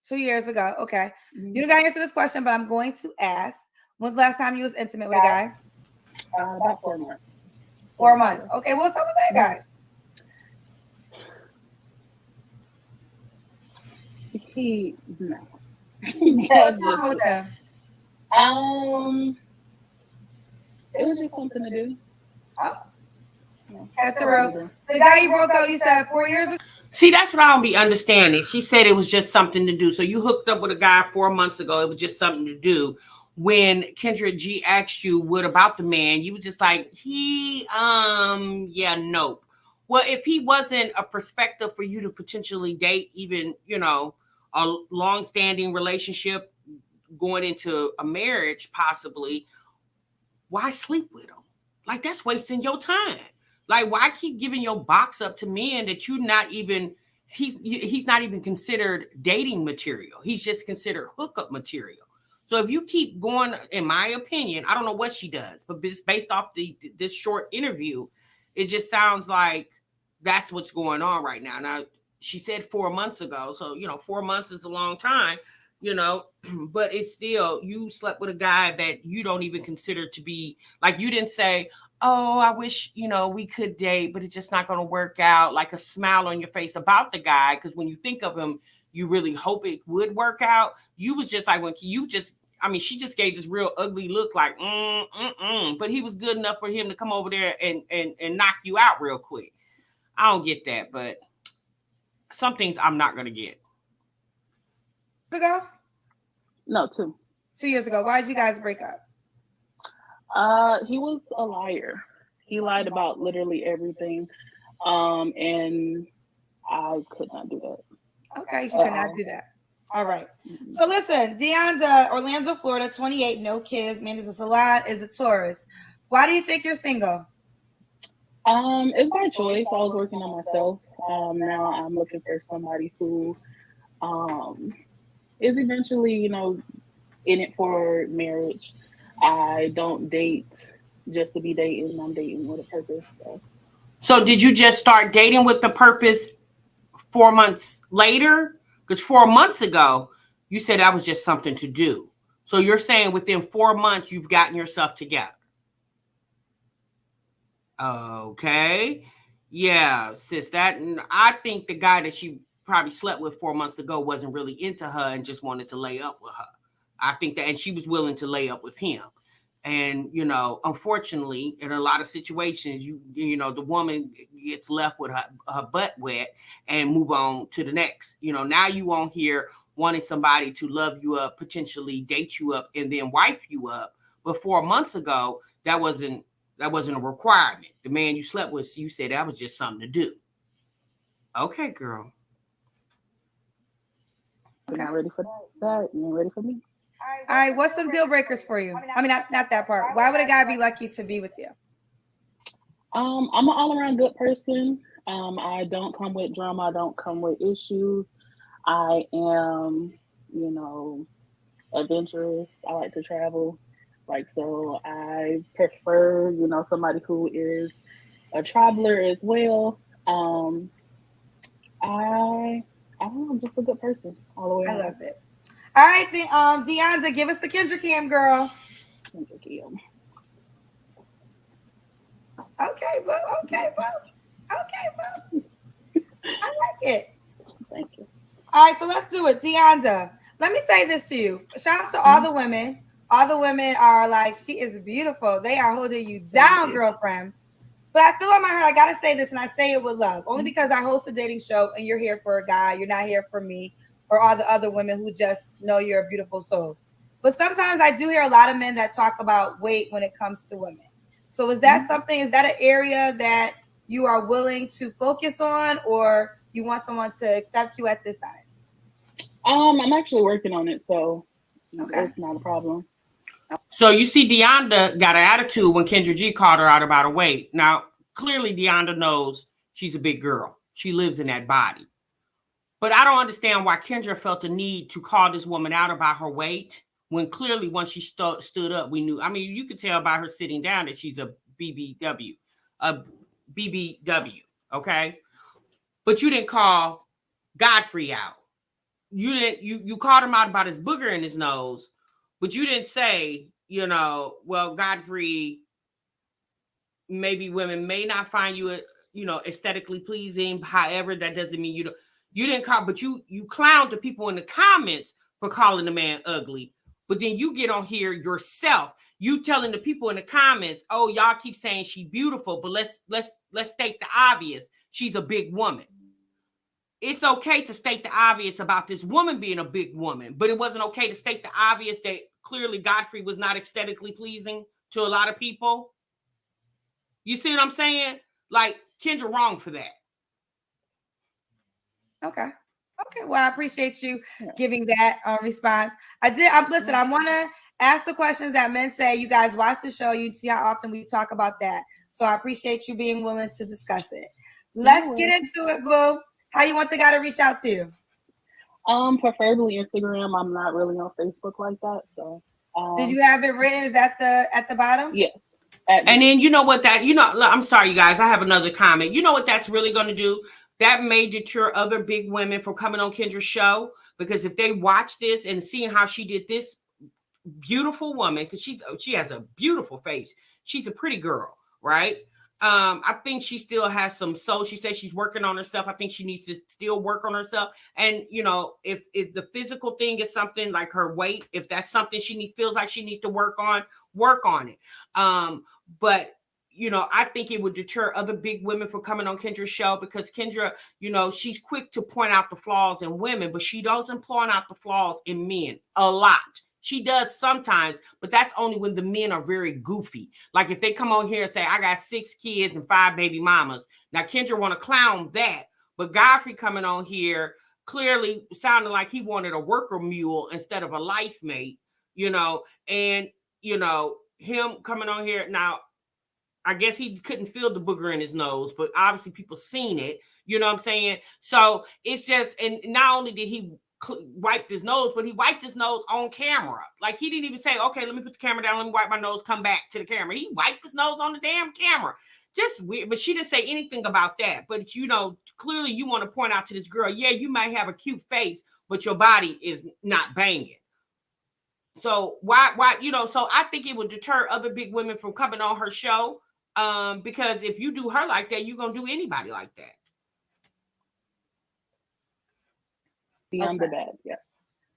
2 years ago. Okay. You don't got to answer this question, but I'm going to ask. When's the last time you was intimate with a guy? About 4 months. 4 months. Okay. What's up with that guy? No. What's wrong with him? It was just something to do. Oh. That's a real. The guy you broke up, you said 4 years ago? See, that's what I don't be understanding. She said it was just something to do. So you hooked up with a guy 4 months ago. It was just something to do. When Kendra G asked you what about the man, you were just like, nope. Well, if he wasn't a perspective for you to potentially date, even, a long-standing relationship going into a marriage, possibly, why sleep with him? Like, that's wasting your time. Like, why keep giving your box up to men that you're not even, he's not even considered dating material. He's just considered hookup material. So if you keep going, in my opinion, I don't know what she does, but just based off this short interview, it just sounds like that's what's going on right now. Now, she said 4 months ago. So, 4 months is a long time, but it's still, you slept with a guy that you don't even consider to be, like, you didn't say, oh, I wish, we could date, but it's just not going to work out, like a smile on your face about the guy. Because when you think of him, you really hope it would work out. You was just like, she just gave this real ugly look like, but he was good enough for him to come over there and knock you out real quick. I don't get that, but some things I'm not going to get. Ago? No, 2. 2 years ago. Why did you guys break up? He was a liar. He lied about literally everything. And I could not do that. Okay, you could not do that. All right. So listen, Deonda, Orlando, Florida, 28, no kids, manages a lot, is a Taurus. Why do you think you're single? It's my choice. I was working on myself. Now I'm looking for somebody who is eventually, you know, in it for marriage. I don't date just to be dating. I'm dating with a purpose. So did you just start dating with the purpose 4 months later? Because 4 months ago, you said that was just something to do. So you're saying within 4 months, you've gotten yourself together. Okay. Yeah, sis, I think the guy that she probably slept with 4 months ago wasn't really into her and just wanted to lay up with her. I think that, and she was willing to lay up with him. And, you know, unfortunately, in a lot of situations, you know, the woman gets left with her butt wet and move on to the next. You know, now you on here wanting somebody to love you up, potentially date you up, and then wife you up. But 4 months ago, that wasn't a requirement. The man you slept with, you said that was just something to do. Okay, girl. You're not ready for that. You ain't ready for me. All right, what's some deal breakers for you? I mean, not that part. Why would a guy be lucky to be with you? I'm an all-around good person. I don't come with drama. I don't come with issues. I am, you know, adventurous. I like to travel. Like, so I prefer, you know, somebody who is a traveler as well. I don't know, I'm just a good person all the way. I love it. All right, Deonda, give us the Kendra Cam, girl. Kendra Cam. Okay, boo. Okay, boo. I like it. Thank you. All right, so let's do it. Deonda, let me say this to you. Shout out to all the women. All the women are like, she is beautiful. They are holding you down, girlfriend. But I feel on my heart, I got to say this, and I say it with love. Only because I host a dating show, and you're here for a guy. You're not here for me or all the other women who just know you're a beautiful soul. But sometimes I do hear a lot of men that talk about weight when it comes to women. So is that something, is that an area that you are willing to focus on, or you want someone to accept you at this size? I'm actually working on it, so it's not a problem. So you see, Deonda got an attitude when Kendra G called her out about her weight. Now, clearly Deonda knows she's a big girl. She lives in that body. But I don't understand why Kendra felt the need to call this woman out about her weight when clearly once she stood up, we knew. I mean, you could tell by her sitting down that she's a BBW, okay? But you didn't call Godfrey out. You called him out about his booger in his nose, but you didn't say, you know, well, Godfrey, maybe women may not find you, you know, aesthetically pleasing. However, that doesn't mean you didn't call, but you clowned the people in the comments for calling the man ugly. But then you get on here yourself, you telling the people in the comments, oh, y'all keep saying she's beautiful, but let's state the obvious. She's a big woman. It's okay to state the obvious about this woman being a big woman, but it wasn't okay to state the obvious that clearly Godfrey was not aesthetically pleasing to a lot of people. You see what I'm saying? Like, Kendra wrong for that. Okay. Well, I appreciate you giving that response. Listen, I want to ask the questions that men say. You guys watch the show. You see how often we talk about that. So I appreciate you being willing to discuss it. Let's get into it, boo. How you want the guy to reach out to you? Preferably Instagram. I'm not really on Facebook like that. So did you have it written? Is that at the bottom? Yes. And then you know what I'm sorry, you guys. I have another comment. You know what that's really going to do? That may deter other big women from coming on Kendra's show, because if they watch this and seeing how she did this beautiful woman, because she has a beautiful face. She's a pretty girl, right? I think she still has some soul. She says she's working on herself. I think she needs to still work on herself. And, you know, if the physical thing is something like her weight, if that's something feels like she needs to work on it. But, you know, I think it would deter other big women from coming on Kendra's show, because Kendra, you know, she's quick to point out the flaws in women, but she doesn't point out the flaws in men a lot. She does sometimes, but that's only when the men are very goofy. Like if they come on here and say, I got 6 kids and 5 baby mamas. Now Kendra want to clown that, but Godfrey coming on here clearly sounded like he wanted a worker mule instead of a life mate, you know, and, you know, him coming on here. Now, I guess he couldn't feel the booger in his nose, but obviously people seen it, you know what I'm saying? So it's just, and not only did he wiped his nose, but he wiped his nose on camera. Like he didn't even say, okay, let me put the camera down, let me wipe my nose, come back to the camera. He wiped his nose on the damn camera. Just weird, but she didn't say anything about that. But you know, clearly you want to point out to this girl, yeah, you might have a cute face, but your body is not banging. So why, you know, so I think it would deter other big women from coming on her show. Because if you do her like that, you're gonna do anybody like that. Beyond the bad, yeah.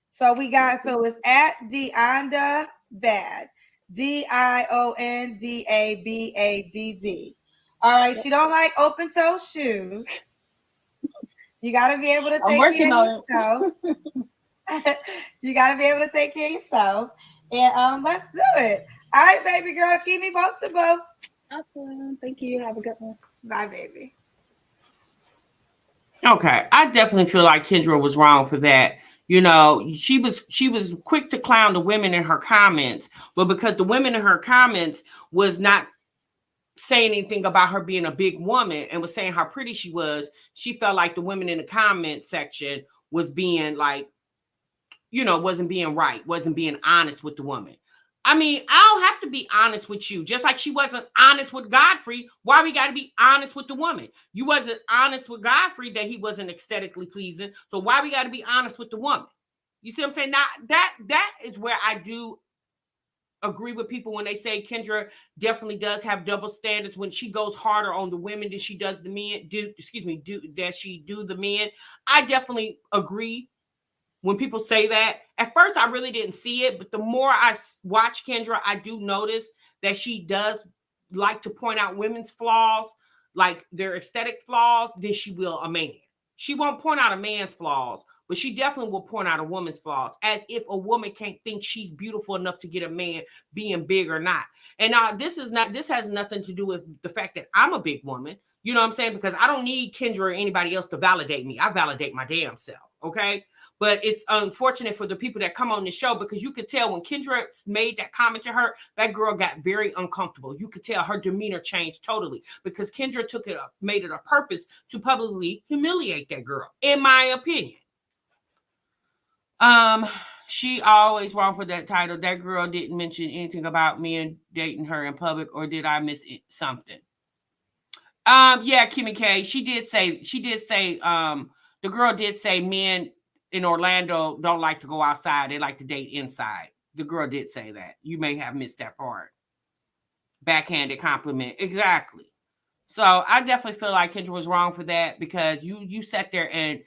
So we got, so it's at Dionda Bad, DIONDABADD. All right, she don't like open toe shoes. You got to be able to take care of yourself. You got to be able to take care of yourself. And let's do it. All right, baby girl, keep me posted, boo. Awesome. Thank you. Have a good one. Bye, baby. Okay, I definitely feel like Kendra was wrong for that. You know, she was quick to clown the women in her comments, but because the women in her comments was not saying anything about her being a big woman and was saying how pretty she was, she felt like the women in the comment section was being like, you know, wasn't being right, wasn't being honest with the woman. I mean, I don't have to be honest with you. Just like she wasn't honest with Godfrey, why we got to be honest with the woman? You wasn't honest with Godfrey that he wasn't aesthetically pleasing. So why we got to be honest with the woman? You see what I'm saying? Now, that is where I do agree with people when they say Kendra definitely does have double standards when she goes harder on the women than she does the men. That she do the men. I definitely agree. When people say that, at first I really didn't see it, but the more I watch Kendra, I do notice that she does like to point out women's flaws, like their aesthetic flaws, than she will a man. She won't point out a man's flaws, but she definitely will point out a woman's flaws, as if a woman can't think she's beautiful enough to get a man, being big or not. And now this has nothing to do with the fact that I'm a big woman. You know what I'm saying? Because I don't need Kendra or anybody else to validate me. I validate my damn self. Okay. But it's unfortunate for the people that come on the show, because you could tell when Kendra made that comment to her, that girl got very uncomfortable. You could tell her demeanor changed totally, because Kendra made it a purpose to publicly humiliate that girl, in my opinion. She always wrong for that title. That girl didn't mention anything about me and dating her in public, or did I miss something? Yeah, Kimmy K. She did say, the girl did say men in Orlando don't like to go outside. They like to date inside. The girl did say that. You may have missed that part. Backhanded compliment. Exactly. So I definitely feel like Kendra was wrong for that, because you sat there and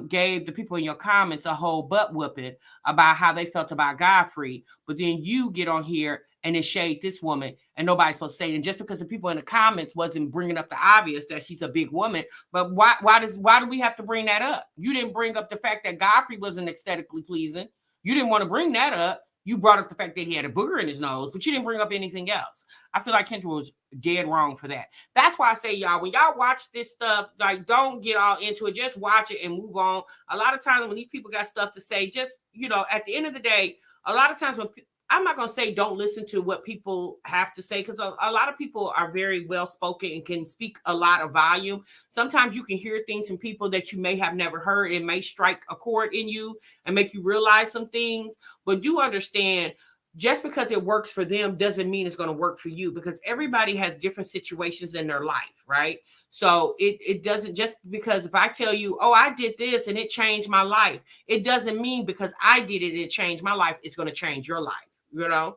gave the people in your comments a whole butt whooping about how they felt about Godfrey, but then you get on here and then shade this woman, and nobody's supposed to say it. And just because the people in the comments wasn't bringing up the obvious that she's a big woman, but why do we have to bring that up? You didn't bring up the fact that Godfrey wasn't aesthetically pleasing. You didn't want to bring that up. You brought up the fact that he had a booger in his nose, but you didn't bring up anything else. I feel like Kendra was dead wrong for that. That's why I say, y'all, when y'all watch this stuff, like, don't get all into it. Just watch it and move on. A lot of times when these people got stuff to say, just, you know, at the end of the day, a lot of times when I'm not going to say don't listen to what people have to say, because a lot of people are very well-spoken and can speak a lot of volume. Sometimes you can hear things from people that you may have never heard. It may strike a chord in you and make you realize some things. But do understand, just because it works for them doesn't mean it's going to work for you, because everybody has different situations in their life, right? So it doesn't, just because if I tell you, oh, I did this and it changed my life, it doesn't mean because I did it, it changed my life, it's going to change your life. You know,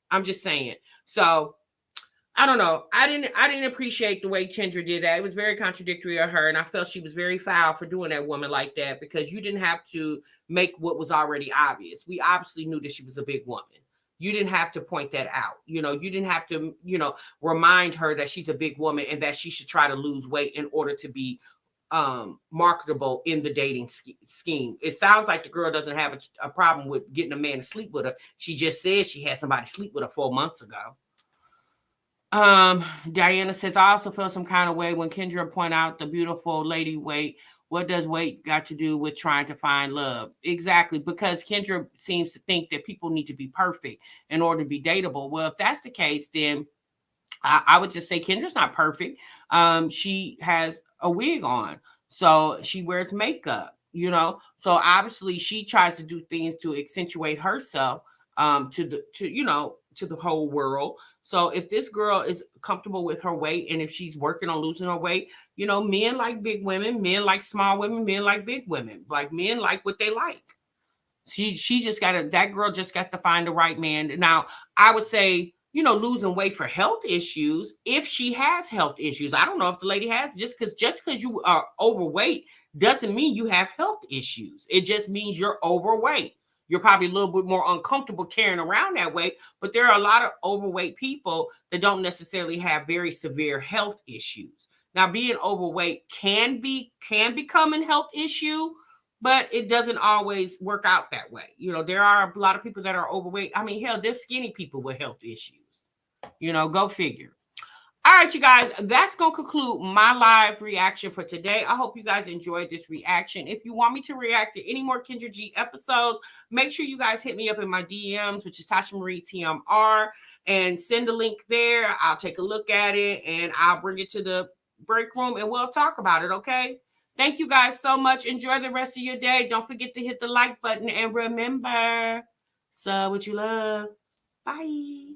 I'm just saying. So I don't know. I didn't appreciate the way Kendra did that. It was very contradictory of her. And I felt she was very foul for doing that woman like that, because you didn't have to make what was already obvious. We obviously knew that she was a big woman. You didn't have to point that out. You know, you didn't have to, you know, remind her that she's a big woman and that she should try to lose weight in order to be marketable in the dating scheme. It sounds like the girl doesn't have a problem with getting a man to sleep with her. She just said she had somebody sleep with her 4 months ago. Diana says, I also feel some kind of way when Kendra point out the beautiful lady weight. What does weight got to do with trying to find love? Exactly, because Kendra seems to think that people need to be perfect in order to be dateable. Well, if that's the case, then I would just say Kendra's not perfect. She has a wig on, so she wears makeup, so obviously she tries to do things to accentuate herself to the whole world. So if this girl is comfortable with her weight, and if she's working on losing her weight, men like big women, men like small women, men like big women, like men like what they like. That girl just got to find the right man. Now, I would say, losing weight for health issues, if she has health issues. I don't know if the lady has, just because you are overweight doesn't mean you have health issues. It just means you're overweight. You're probably a little bit more uncomfortable carrying around that weight, but there are a lot of overweight people that don't necessarily have very severe health issues. Now, being overweight can become a health issue, but it doesn't always work out that way. There are a lot of people that are overweight. I mean, hell, there's skinny people with health issues. Go figure. All right, you guys, that's going to conclude my live reaction for today. I hope you guys enjoyed this reaction. If you want me to react to any more Kendra G episodes, make sure you guys hit me up in my DMs, which is Tasha Marie TMR, and send a link there. I'll take a look at it, and I'll bring it to the break room, and we'll talk about it, okay? Thank you guys so much. Enjoy the rest of your day. Don't forget to hit the like button, and remember, sub what you love. Bye.